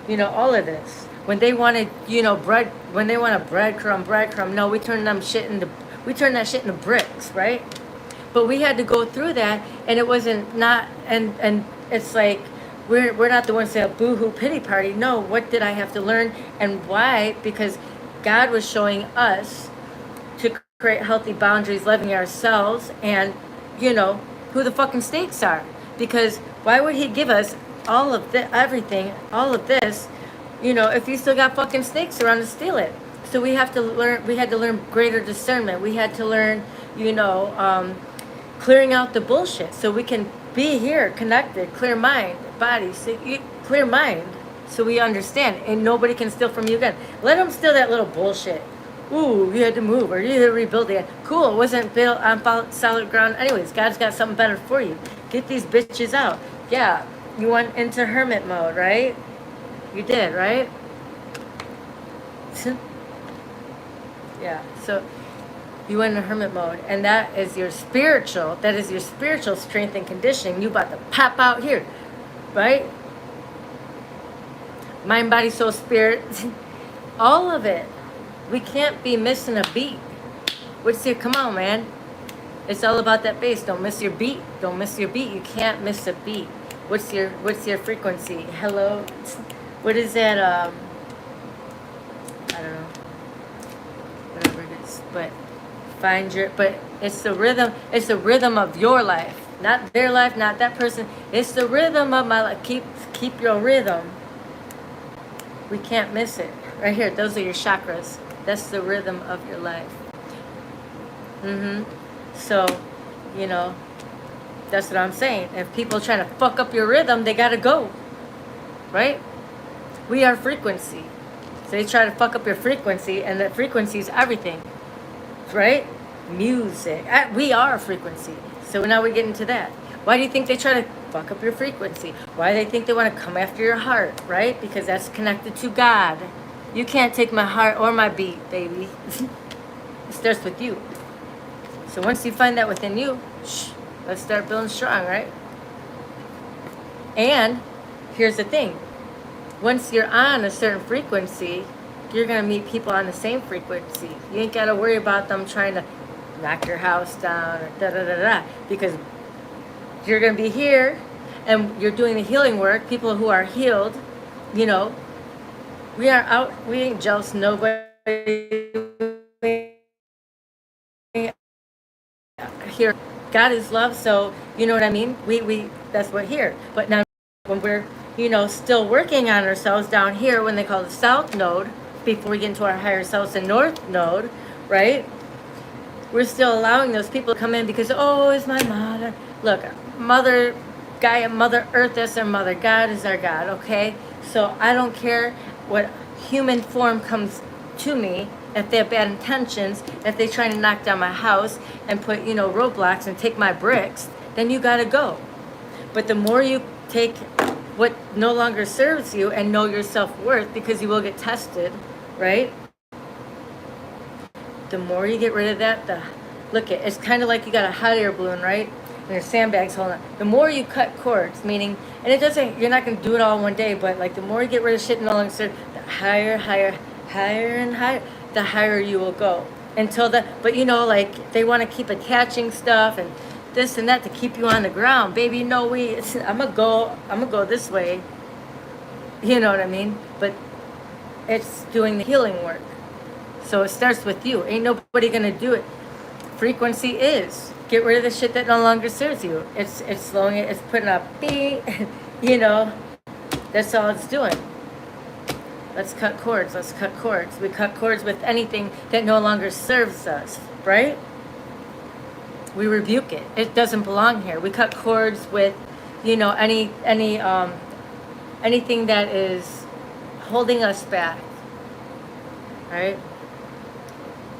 You know, all of this. When they wanted, you know, when they want a breadcrumb, no, we turn that shit into bricks, right? But we had to go through that, and it wasn't not, and it's like, we're not the ones that boo-hoo pity party. No, what did I have to learn, and why? Because God was showing us to create healthy boundaries, loving ourselves, and, you know, who the fucking stakes are. Because why would he give us all of everything, all of this, You know, if you still got fucking snakes around to steal it. So we have to learn, we had to learn greater discernment. We had to learn, you know, clearing out the bullshit so we can be here connected, clear mind, body, so clear mind, so we understand and nobody can steal from you again. Let them steal that little bullshit. Ooh, you had to move or you had to rebuild it. Cool, it wasn't built on solid ground anyways. God's got something better for you. Get these bitches out. Yeah, you went into hermit mode, right? You did, right? Yeah, so you went in hermit mode, and that is your spiritual strength and conditioning. You about to pop out here, right? Mind, body, soul, spirit, all of it. We can't be missing a beat. What's your, come on, man. It's all about that bass. Don't miss your beat. Don't miss your beat. You can't miss a beat. What's your frequency? Hello? What is that? I don't know. Whatever it is. But find your, but it's the rhythm of your life. Not their life, not that person. It's the rhythm of my life. Keep your rhythm. We can't miss it. Right here, those are your chakras. That's the rhythm of your life. So, you know, that's what I'm saying. If people trying to fuck up your rhythm, they gotta go. Right? We are frequency. So they try to fuck up your frequency, and that frequency is everything. Right? Music. We are frequency. So now we get into that. Why do you think they try to fuck up your frequency? Why do they think they want to come after your heart? Right? Because that's connected to God. You can't take my heart or my beat, baby. It starts with you. So once you find that within you, let's start building strong, right? And here's the thing. Once you're on a certain frequency, you're going to meet people on the same frequency. You ain't got to worry about them trying to knock your house down or da-da-da-da. Because you're going to be here and you're doing the healing work. People who are healed, you know, we ain't jealous nobody. Here, God is love, so you know what I mean? We that's what here. But now when we're, you know, still working on ourselves down here, when they call the south node, before we get into our higher selves, the north node, right? We're still allowing those people to come in because, oh, it's my mother. Look, Mother Gaia, Mother Earth is our mother. God is our God, okay? So I don't care what human form comes to me, if they have bad intentions, if they're trying to knock down my house and put, you know, roadblocks and take my bricks, then you gotta go. But the more you take what no longer serves you and know your self-worth, because you will get tested, right? The more you get rid of that, it's kind of like you got a hot air balloon, right? And your sandbags holding on. The more you cut cords, meaning, and it doesn't, you're not going to do it all in one day, but like the more you get rid of shit and no longer serve, the higher and higher, the higher you will go. But you know, like they want to keep attaching stuff and this and that to keep you on the ground. Baby, no, I'm gonna go this way. You know what I mean? But it's doing the healing work. So it starts with you. Ain't nobody gonna do it. Frequency is get rid of the shit that no longer serves you. It's slowing it. It's putting a beep. You know, that's all it's doing. Let's cut cords. Let's cut cords. We cut cords with anything that no longer serves us, right? We rebuke it. It doesn't belong here. We cut cords with, you know, anything that is holding us back, right?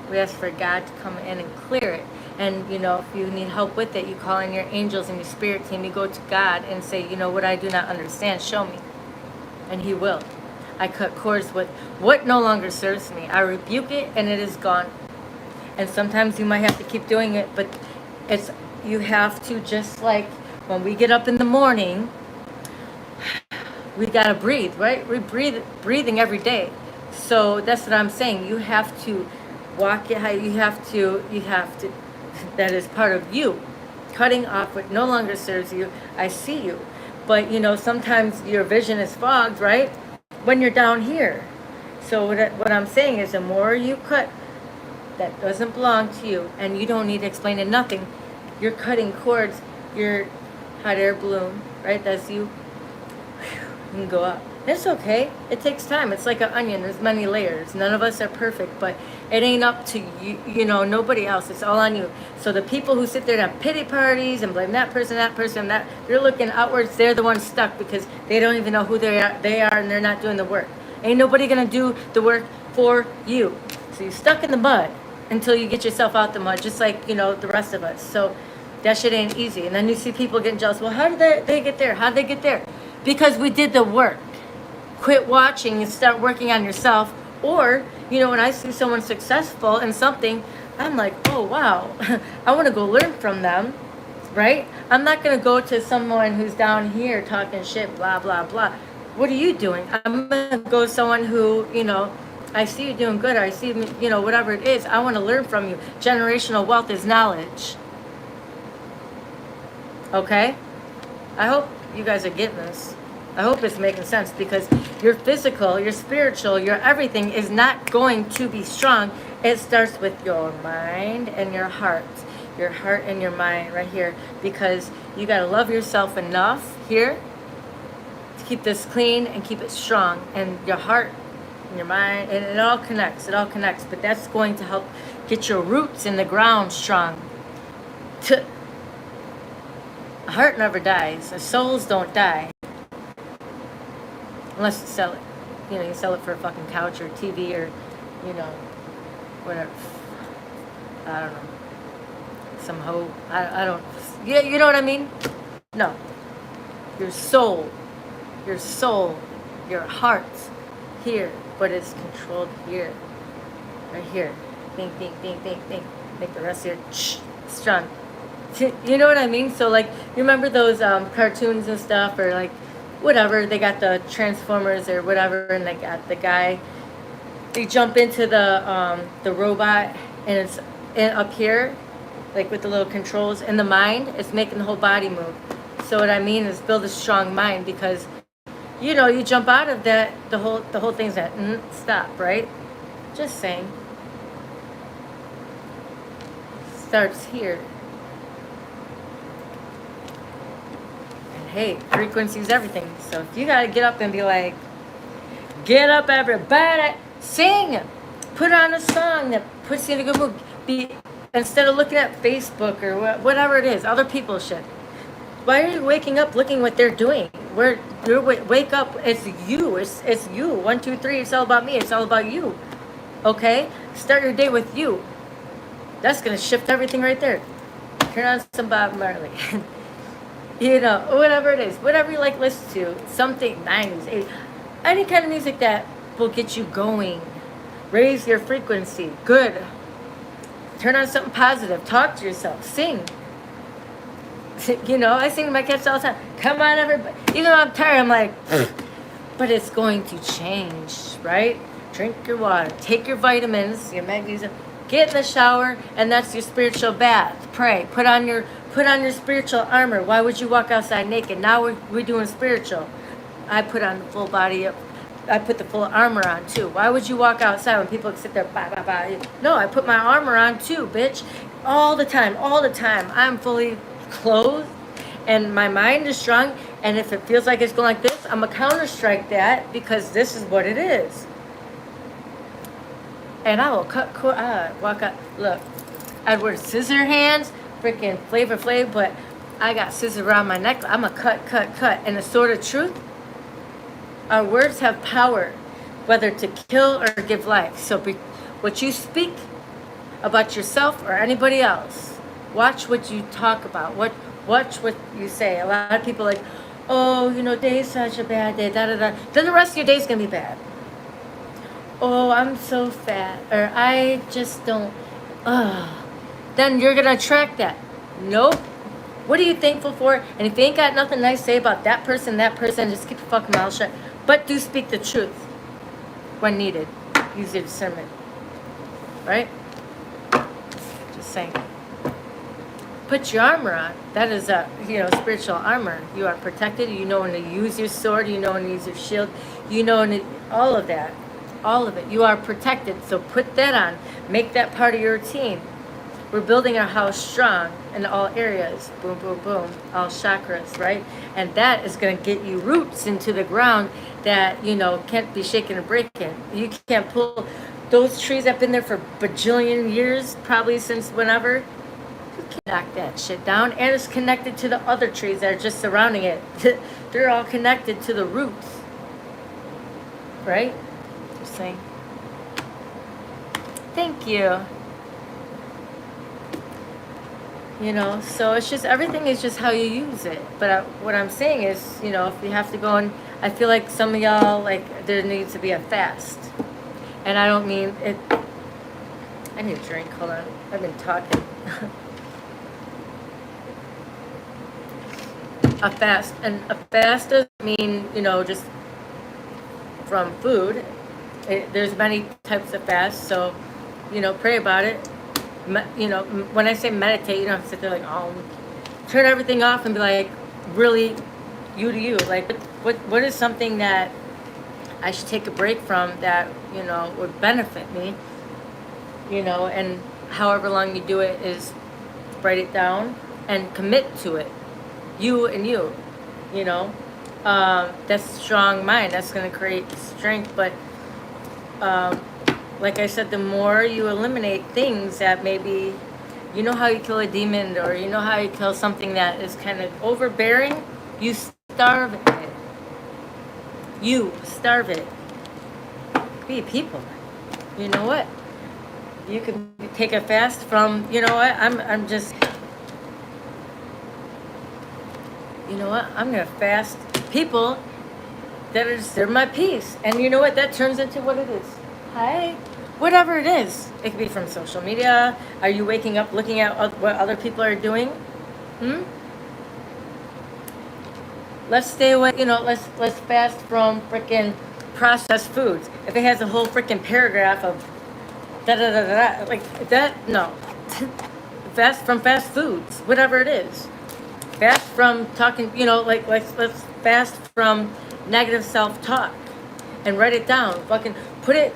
We ask for God to come in and clear it. And, you know, if you need help with it, you call in your angels and your spirit team. You go to God and say, you know, what I do not understand, show me. And He will. I cut cords with what no longer serves me. I rebuke it and it is gone. And sometimes you might have to keep doing it, but you have to, just like when we get up in the morning, we gotta breathe, right? We're breathing every day. So that's what I'm saying. You have to walk it high. You have to, that is part of you. Cutting off what no longer serves you. I see you. But, you know, sometimes your vision is fogged, right? When you're down here. So what I'm saying is the more you cut that doesn't belong to you, and you don't need to explain it, nothing. You're cutting cords, your hot air balloon, right? That's you. You can go up. It's okay. It takes time. It's like an onion. There's many layers. None of us are perfect, but it ain't up to you, nobody else. It's all on you. So the people who sit there and have pity parties and blame that person, that, they're looking outwards. They're the ones stuck because they don't even know who they are, and they're not doing the work. Ain't nobody going to do the work for you. So you're stuck in the mud until you get yourself out the mud, just like, the rest of us. So that shit ain't easy. And then you see people getting jealous. Well, how did they get there? How did they get there? Because we did the work. Quit watching and start working on yourself. Or, when I see someone successful in something, I'm like, oh, wow, I want to go learn from them, right? I'm not going to go to someone who's down here talking shit, blah, blah, blah. What are you doing? I'm going to go to someone who, I see you doing good. Or I see, whatever it is. I want to learn from you. Generational wealth is knowledge. Okay? I hope you guys are getting this. I hope it's making sense, because your physical, your spiritual, your everything is not going to be strong. It starts with your mind and your heart. Your heart and your mind right here, because you got to love yourself enough here to keep this clean and keep it strong. And your heart and your mind, and it all connects. It all connects. But that's going to help get your roots in the ground strong. A heart never dies. The souls don't die. Unless you sell it. You sell it for a fucking couch or TV or, whatever. I don't know. Some hoe. I don't. Yeah, you know what I mean? No. Your soul. Your heart. Here. But it's controlled here. Right here. Think. Make the rest here strong. You know what I mean? So, like, you remember those cartoons and stuff, or like, whatever, they got the Transformers or whatever, and they got the guy, they jump into the robot, and it's up here, like with the little controls, and the mind is making the whole body move. So what I mean is build a strong mind, because you jump out of that, the whole thing's at stop, right? Just saying. Starts here. Hey, frequency is everything. So if you got to get up and be like, get up everybody, sing, put on a song that puts you in a good mood. Instead of looking at Facebook or whatever it is, other people's shit. Why are you waking up looking what they're doing? Wake up, it's you, it's you. 1, 2, 3, it's all about me, it's all about you. Okay? Start your day with you. That's going to shift everything right there. Turn on some Bob Marley. Whatever it is, whatever you like listen to, something 90s, 80s, any kind of music that will get you going. Raise your frequency. Good. Turn on something positive. Talk to yourself. Sing. I sing to my kids all the time. Come on, everybody. Even though I'm tired, I'm like, but it's going to change, right? Drink your water. Take your vitamins, your magnesium. Get in the shower, and that's your spiritual bath. Pray. Put on your spiritual armor. Why would you walk outside naked? Now we're doing spiritual. I put on the full body up. I put the full armor on too. Why would you walk outside when people sit there, bah, bah, bah? No, I put my armor on too, bitch. All the time. I'm fully clothed, and my mind is strong, and if it feels like it's going like this, I'm going to counter-strike that, because this is what it is. And I will walk up. Look, I'd wear scissor hands, freaking Flavor Flav, but I got scissors around my neck. I'm a cut. And the sword of truth, our words have power, whether to kill or give life. So what you speak about yourself or anybody else, watch what you talk about. Watch what you say. A lot of people are like, oh, today's such a bad day, da-da-da. Then the rest of your day's going to be bad. Oh, I'm so fat, or I just don't, then you're going to attract that. Nope. What are you thankful for? And if you ain't got nothing nice to say about that person, just keep your fucking mouth shut. But do speak the truth when needed. Use your discernment. Right? Just saying. Put your armor on. That is spiritual armor. You are protected. You know when to use your sword. You know when to use your shield. You know when to, all of that. All of it. You are protected. So put that on. Make that part of your routine. We're building our house strong in all areas. Boom, boom, boom. All chakras, right? And that is going to get you roots into the ground that, you know, can't be shaken or breaking. You can't pull those trees that have been there for bajillion years, probably since whenever. You can knock that shit down, and it's connected to the other trees that are just surrounding it. They're all connected to the roots, right? Just saying. Thank you. You know, so it's just, everything is just how you use it. But what I'm saying is, you know, if you have to go and, I feel like some of y'all, like, there needs to be a fast. And I don't mean it, I need a drink, hold on. I've been talking. A fast, and a fast doesn't mean, you know, just from food. There's many types of fasts, so, you know, pray about it. You know, when I say meditate, you don't have to sit there like, oh, turn everything off and be like, really, you to you. Like, what is something that I should take a break from that, you know, would benefit me, you know, and however long you do it is write it down and commit to it. You and you know, that's a strong mind. That's going to create strength. But like I said, the more you eliminate things that maybe, you know how you kill a demon, or you know how you kill something that is kind of overbearing, you starve it. You starve it. Be people. You know what? You can take a fast from, you know what, I'm just, you know what, I'm going to fast people that are disturb my peace. And you know what, that turns into what it is. Hi. Whatever it is. It could be from social media. Are you waking up looking at what other people are doing? Let's stay away, you know, let's fast from freaking processed foods. If it has a whole freaking paragraph of da-da-da-da, like that, no. Fast from fast foods, whatever it is. Fast from talking, you know, like let's fast from negative self-talk and write it down. Fucking put it.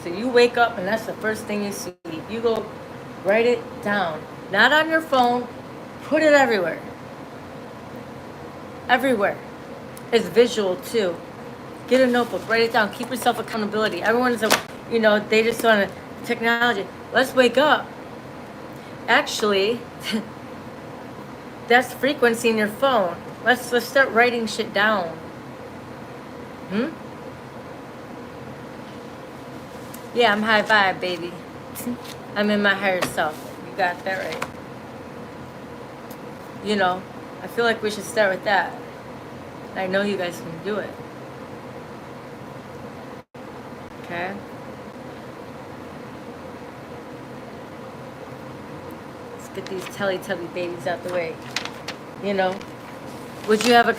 So you wake up and that's the first thing you see. You go write it down. Not on your phone. Put it everywhere. Everywhere. It's visual too. Get a notebook. Write it down. Keep yourself accountability. Everyone's, you know, they just want technology. Let's wake up. Actually, that's frequency in your phone. Let's start writing shit down. Yeah, I'm high vibe, baby. I'm in my higher self. You got that right. You know, I feel like we should start with that. I know you guys can do it. Okay? Let's get these Teletubby babies out the way. You know, would you have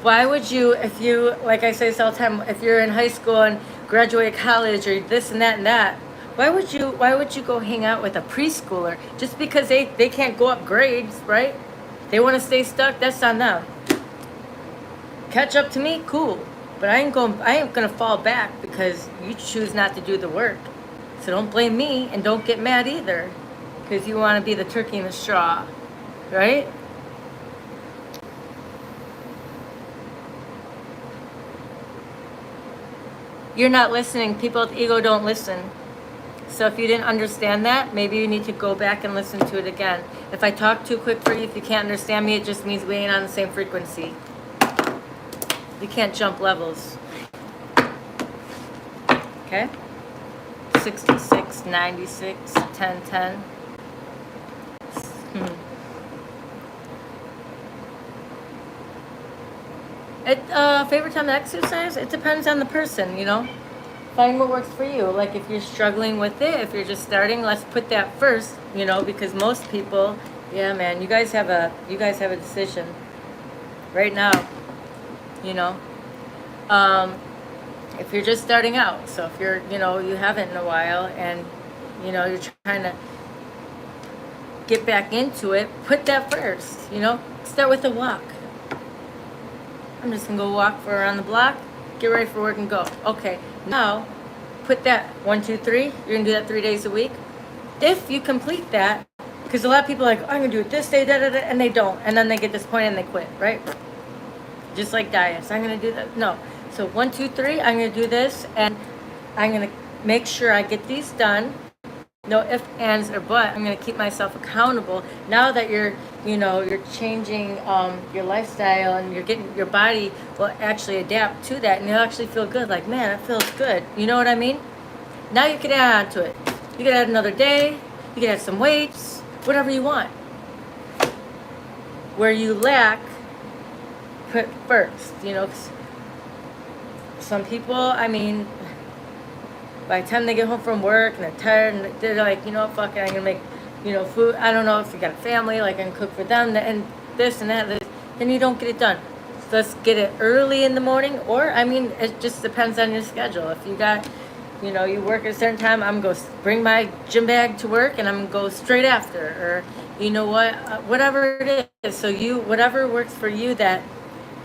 why would you, if you, like I say this all the time, if you're in high school and graduate college or this and that, why would you go hang out with a preschooler just because they can't go up grades, right? They want to stay stuck, that's on them. Catch up to me, cool. But I ain't gonna fall back because you choose not to do the work. So don't blame me and don't get mad either because you want to be the turkey in the straw, right? You're not listening. People with ego don't listen. So if you didn't understand that, maybe you need to go back and listen to it again. If I talk too quick for you, if you can't understand me, it just means we ain't on the same frequency. You can't jump levels. Okay? 66, 96, 10, 10. Favorite time to exercise? It depends on the person, you know? Find what works for you. Like if you're struggling with it, if you're just starting, let's put that first, you know, because most people, yeah, man, you guys have a decision right now, you know. If you're just starting out, so if you're, you know, you haven't in a while and, you know, you're trying to get back into it, put that first, you know. Start with a walk. I'm just gonna go walk for around the block, get ready for work and go. Okay, now put that 1, 2, 3. You're gonna do that 3 days a week. If you complete that, because a lot of people are like, I'm gonna do it this day, and they don't, and then they get disappointed and they quit, right? Just like diets. I'm going to do that. No. So 1, 2, 3, I'm going to do this, and I'm going to make sure I get these done. No ifs, ands, or but. I'm going to keep myself accountable. Now that you're changing your lifestyle, and you're getting, your body will actually adapt to that, and you'll actually feel good. Like, man, it feels good. You know what I mean? Now you can add on to it. You can add another day. You can add some weights, whatever you want. Where you lack, put first. You know, 'cause some people, I mean, by the time they get home from work and they're tired and they're like, you know what, fuck it, I'm gonna make, food. I don't know if you got a family, like I can cook for them and this and that. Then you don't get it done. So let's get it early in the morning, or I mean, it just depends on your schedule. If you got, you work at a certain time, I'm gonna go bring my gym bag to work and I'm gonna go straight after, or you know what, whatever it is. So whatever works for you. That,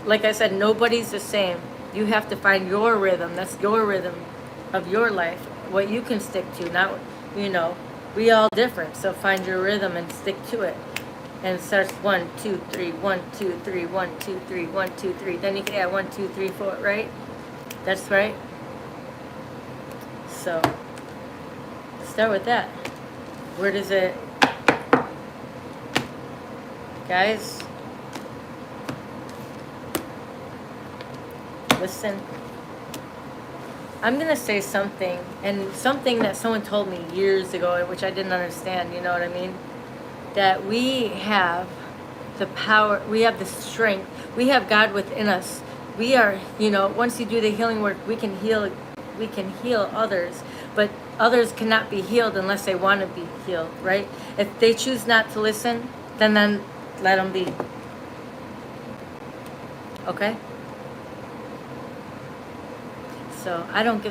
like I said, nobody's the same. You have to find your rhythm. That's your rhythm of your life, what you can stick to. Not, we all different. So find your rhythm and stick to it. And it starts 1, 2, 3, 1, 2, 3, 1, 2, 3, 1, 2, 3. Then you can add 1, 2, 3, 4, right? That's right. So start with that. Where does it, guys? Listen. I'm going to say something, and something that someone told me years ago, which I didn't understand, you know what I mean? That we have the power, we have the strength, we have God within us. We are, once you do the healing work, we can heal others, but others cannot be healed unless they want to be healed, right? If they choose not to listen, then let them be. Okay? So I don't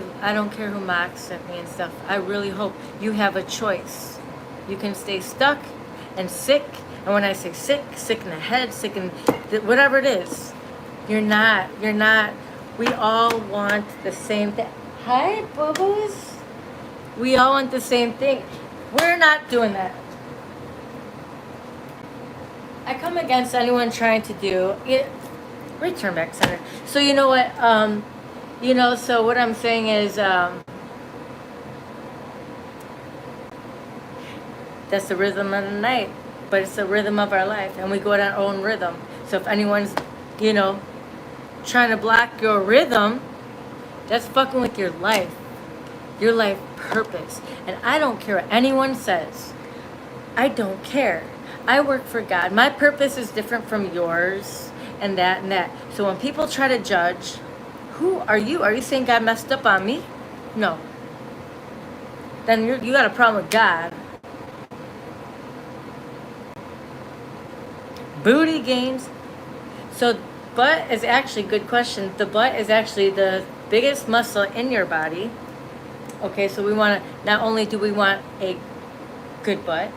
care who mocks at me and stuff. I really hope you have a choice. You can stay stuck and sick. And when I say sick in the head, sick in whatever it is, you're not. We all want the same thing. Hi, boo-boos. We all want the same thing. We're not doing that. I come against anyone trying to do it. Return back center. So you know what? So what I'm saying is, that's the rhythm of the night, but it's the rhythm of our life, and we go at our own rhythm. So if anyone's, trying to block your rhythm, that's fucking with your life purpose. And I don't care what anyone says. I don't care. I work for God. My purpose is different from yours, and that. So when people try to judge, who are you? Are you saying God messed up on me? No. Then you got a problem with God. Booty games. So butt is actually, good question. The butt is actually the biggest muscle in your body. Okay, so we want to, not only do we want a good butt,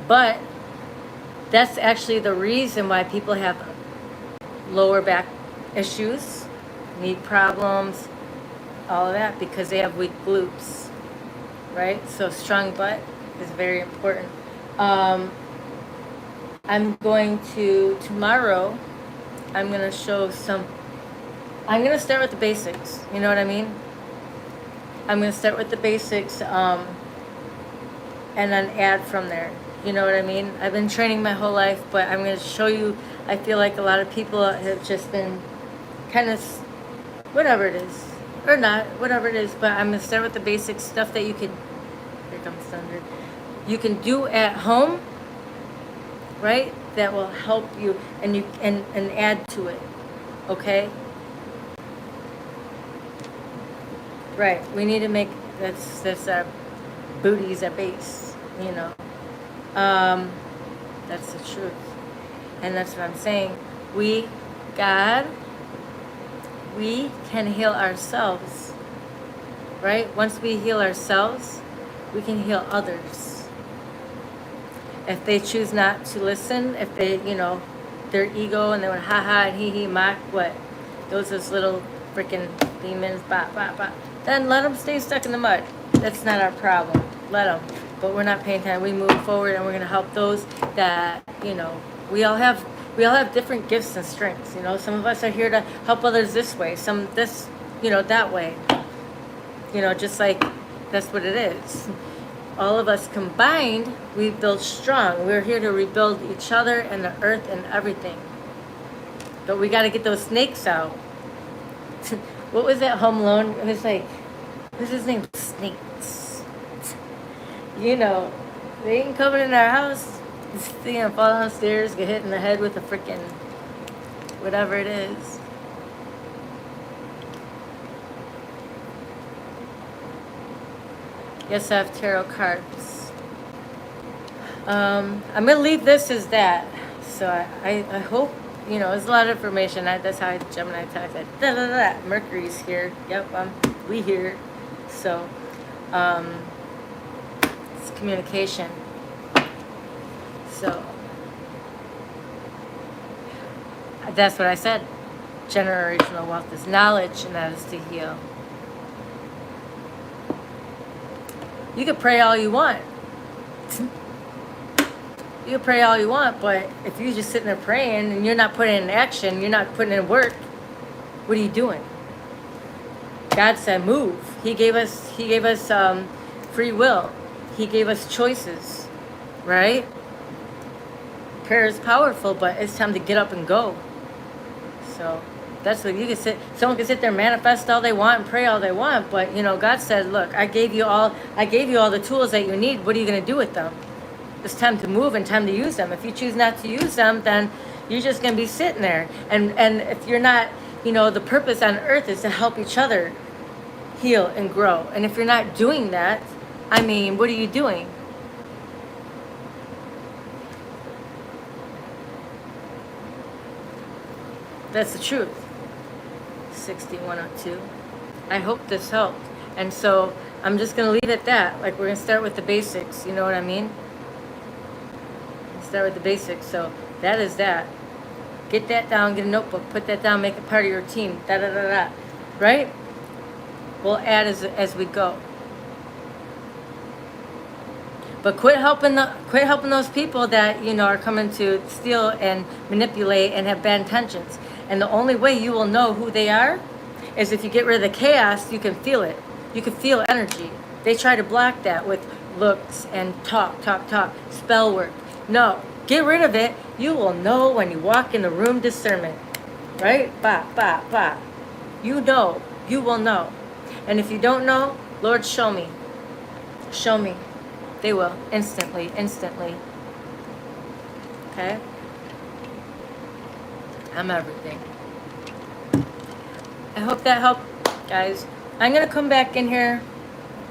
but that's actually the reason why people have lower back issues, knee problems, all of that, because they have weak glutes, right? So strong butt is very important. I'm going to, tomorrow, I'm going to show I'm going to start with the basics, you know what I mean? I'm going to start with the basics, and then add from there, you know what I mean? I've been training my whole life, but I'm going to show you, I feel like a lot of people have just been kind of, whatever it is, or not, whatever it is, but I'm going to start with the basic stuff that you can, here comes thunder, you can do at home, right? That will help you, and add to it, okay? Right, we need to make, that's our booties at base, that's the truth. And that's what I'm saying. God, we can heal ourselves, right? Once we heal ourselves, we can heal others. If they choose not to listen, if they, their ego, and they went ha-ha and he mock what? Those little freaking demons, then let them stay stuck in the mud. That's not our problem. Let them. But we're not paying attention. We move forward, and we're going to help those that, we all have, we all have different gifts and strengths. You know, some of us are here to help others this way, some this, you know, that way. You know, just like that's what it is. All of us combined, we build strong. We're here to rebuild each other and the earth and everything. But we got to get those snakes out. What was that Home Alone? It was like, what's his name? Snakes. You know, they ain't coming in our house. They're gonna fall downstairs, get hit in the head with a freaking whatever it is. Yes, I have tarot cards. I'm gonna leave this as that. So I hope, you know, it's a lot of information. That's how Gemini talks. Da da da. Mercury's here. Yep, we here. So it's communication. So that's what I said. Generational wealth is knowledge, and that is to heal. You can pray all you want. You can pray all you want, but if you're just sitting there praying and you're not putting in action, you're not putting in work, what are you doing? God said move. He gave us free will. He gave us choices, right? Prayer is powerful, but it's time to get up and go. So that's what you can sit. Someone can sit there and manifest all they want and pray all they want, but you know, God said, "Look, I gave you all the tools that you need. What are you going to do with them? It's time to move and time to use them. If you choose not to use them, then you're just going to be sitting there. And if you're not, you know, the purpose on earth is to help each other heal and grow. And if you're not doing that, I mean, what are you doing? That's the truth. 6102. I hope this helped. And so I'm just going to leave it at that. Like, we're going to start with the basics. You know what I mean? Start with the basics. So that is that. Get that down. Get a notebook. Put that down. Make it part of your routine. Da da da da. Right? We'll add as we go. But quit helping those people that, you know, are coming to steal and manipulate and have bad intentions. And the only way you will know who they are is if you get rid of the chaos. You can feel it. You can feel energy. They try to block that with looks and talk, spell work. No, get rid of it. You will know when you walk in the room. Discernment, right? Ba ba ba. You know. You will know. And if you don't know, Lord, show me. Show me. They will. Instantly. Okay? I'm everything. I hope that helped, guys. I'm gonna come back in here.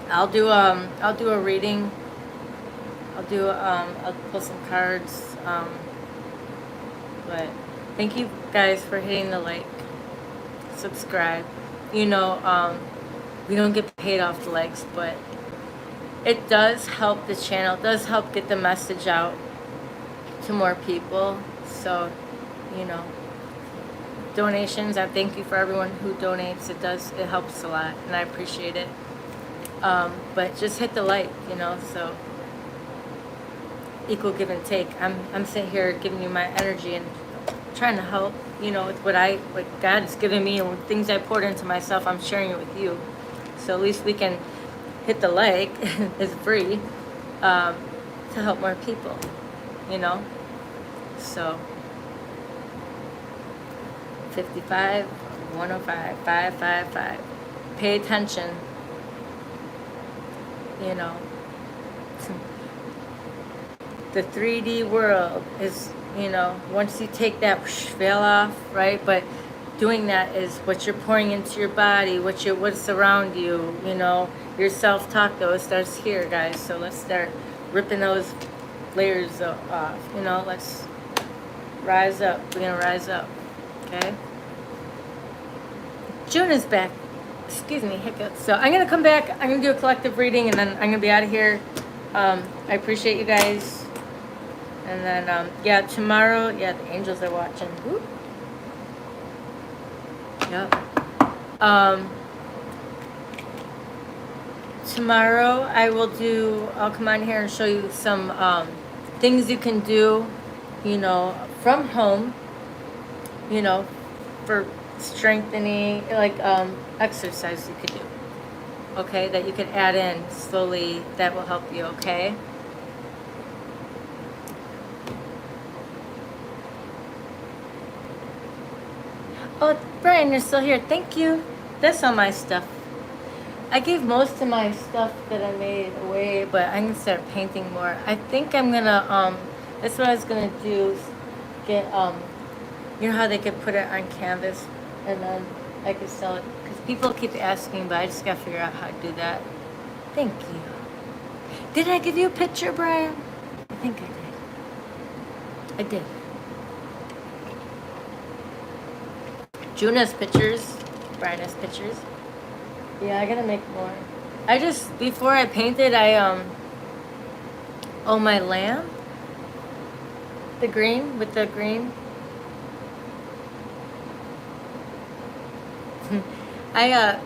I'll do a reading. I'll pull some cards. But thank you guys for hitting the like, subscribe. You know, we don't get paid off the likes, but it does help the channel. It does help get the message out to more people. So, you know, donations, I thank you for everyone who donates. It helps a lot, and I appreciate it. But just hit the like, you know, so equal give and take. I'm sitting here giving you my energy and trying to help, you know, with what God's given me and things I poured into myself. I'm sharing it with you. So at least we can hit the like. It's free, to help more people, you know. So 55 105 555. Pay attention, you know. The 3D world is, you know, once you take that veil off, right? But doing that is what you're pouring into your body, what's around you, you know. Your self-talk, though, it starts here, guys. So let's start ripping those layers off, you know. Let's rise up. We're gonna rise up, okay? June is back. Excuse me, hiccups. So I'm gonna come back. I'm gonna do a collective reading, and then I'm gonna be out of here. I appreciate you guys. And then, yeah, tomorrow, yeah, the angels are watching. Whoop. Yep. Tomorrow I'll come on here and show you some things you can do you know, from home, you know, for strengthening, like exercise you could do, okay, that you could add in slowly, that will help you, okay? Oh, Brian, you're still here. Thank you. That's all my stuff. I gave most of my stuff that I made away, but I'm gonna start painting more. I think I'm gonna that's what I was gonna do. Get you know how they could put it on canvas, and then I could sell it because people keep asking, but I just gotta figure out how to do that. Thank you. Did I give you a picture, Brian? I think I did. I did. June has pictures. Brian has pictures. Yeah, I gotta make more. I just, before I painted, oh, my lamb? The green, with the green. I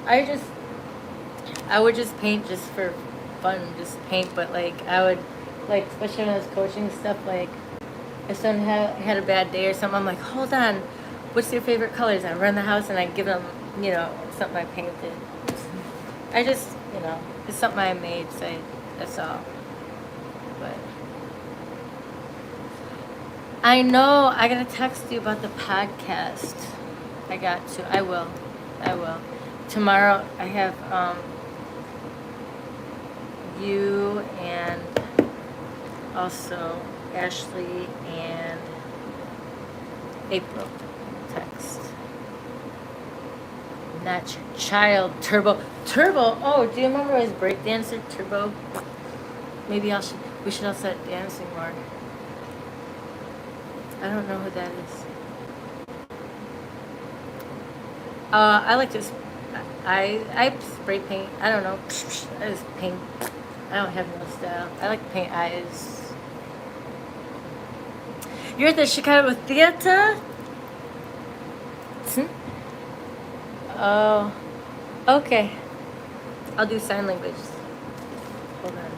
would just paint just for fun, just paint, but like, I would, like, especially when I was coaching stuff, like, if someone had a bad day or something, I'm like, hold on, what's your favorite colors? I run the house and I give them, you know, something I painted. I just, you know, it's something I made, so that's all. But I know I gotta text you about the podcast. I got to. I will. Tomorrow I have you and also Ashley and April text. Not your child, Turbo. Oh, do you remember his breakdancer, Turbo? Maybe we should all start dancing more. I don't know who that is. I like to, I spray paint. I don't know. I just paint. I don't have no style. I like to paint eyes. You're at the Chicago Theater? Oh, okay. I'll do sign language. Hold on.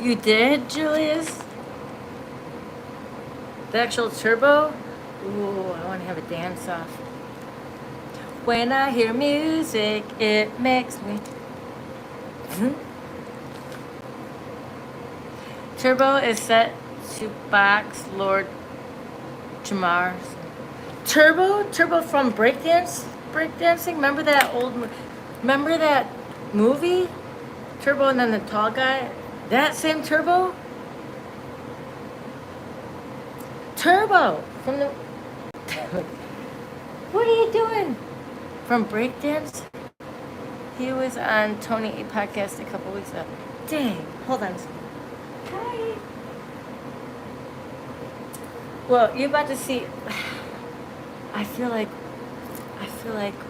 You did, Julius? The actual Turbo? Ooh, I want to have a dance off. When I hear music, it makes me. Turbo is set to box Lord Jamar. Turbo from breakdancing. Remember that remember that movie? Turbo and then the tall guy. That same Turbo? Turbo from the. What are you doing? From breakdance? He was on Tony A podcast a couple weeks ago. Dang, hold on. Hi. Well, you're about to see. I feel like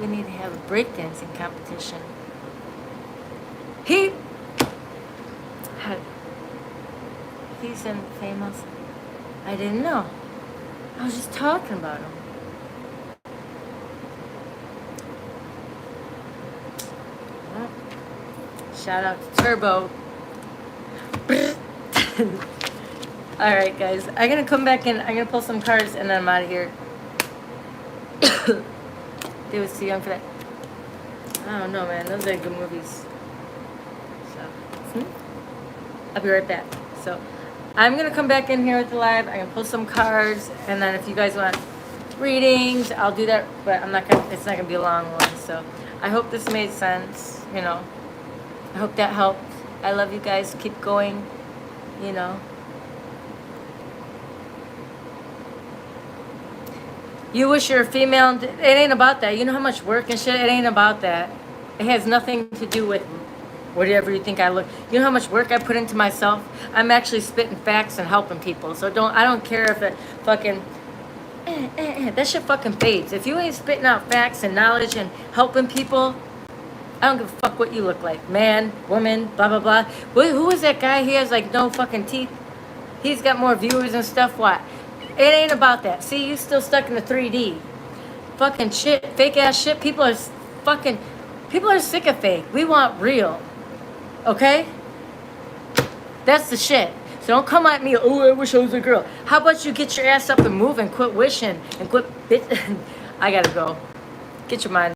we need to have a breakdancing competition. He's in famous. I didn't know. I was just talking about him. Well, shout out to Turbo. Alright guys, I'm gonna come back in, I'm gonna pull some cards and then I'm out of here. They was too young for that. I don't know, man, those are good movies. So, I'll be right back. So, I'm gonna come back in here with the live, I'm gonna pull some cards, and then if you guys want readings, I'll do that, but it's not gonna be a long one. So, I hope this made sense, you know. I hope that helped. I love you guys, keep going, you know. You wish you're a female. It ain't about that. You know how much work and shit? It ain't about that. It has nothing to do with whatever you think I look. You know how much work I put into myself? I'm actually spitting facts and helping people. So I don't care if it fucking, that shit fucking fades. If you ain't spitting out facts and knowledge and helping people, I don't give a fuck what you look like. Man, woman, blah, blah, blah. Who is that guy? He has like no fucking teeth. He's got more viewers and stuff. What? It ain't about that. See, you still stuck in the 3D. Fucking shit, fake ass shit. People are sick of fake. We want real. Okay? That's the shit. So don't come at me, oh, I wish I was a girl. How about you get your ass up and move and quit wishing and quit bitch. I gotta go. Get your mind.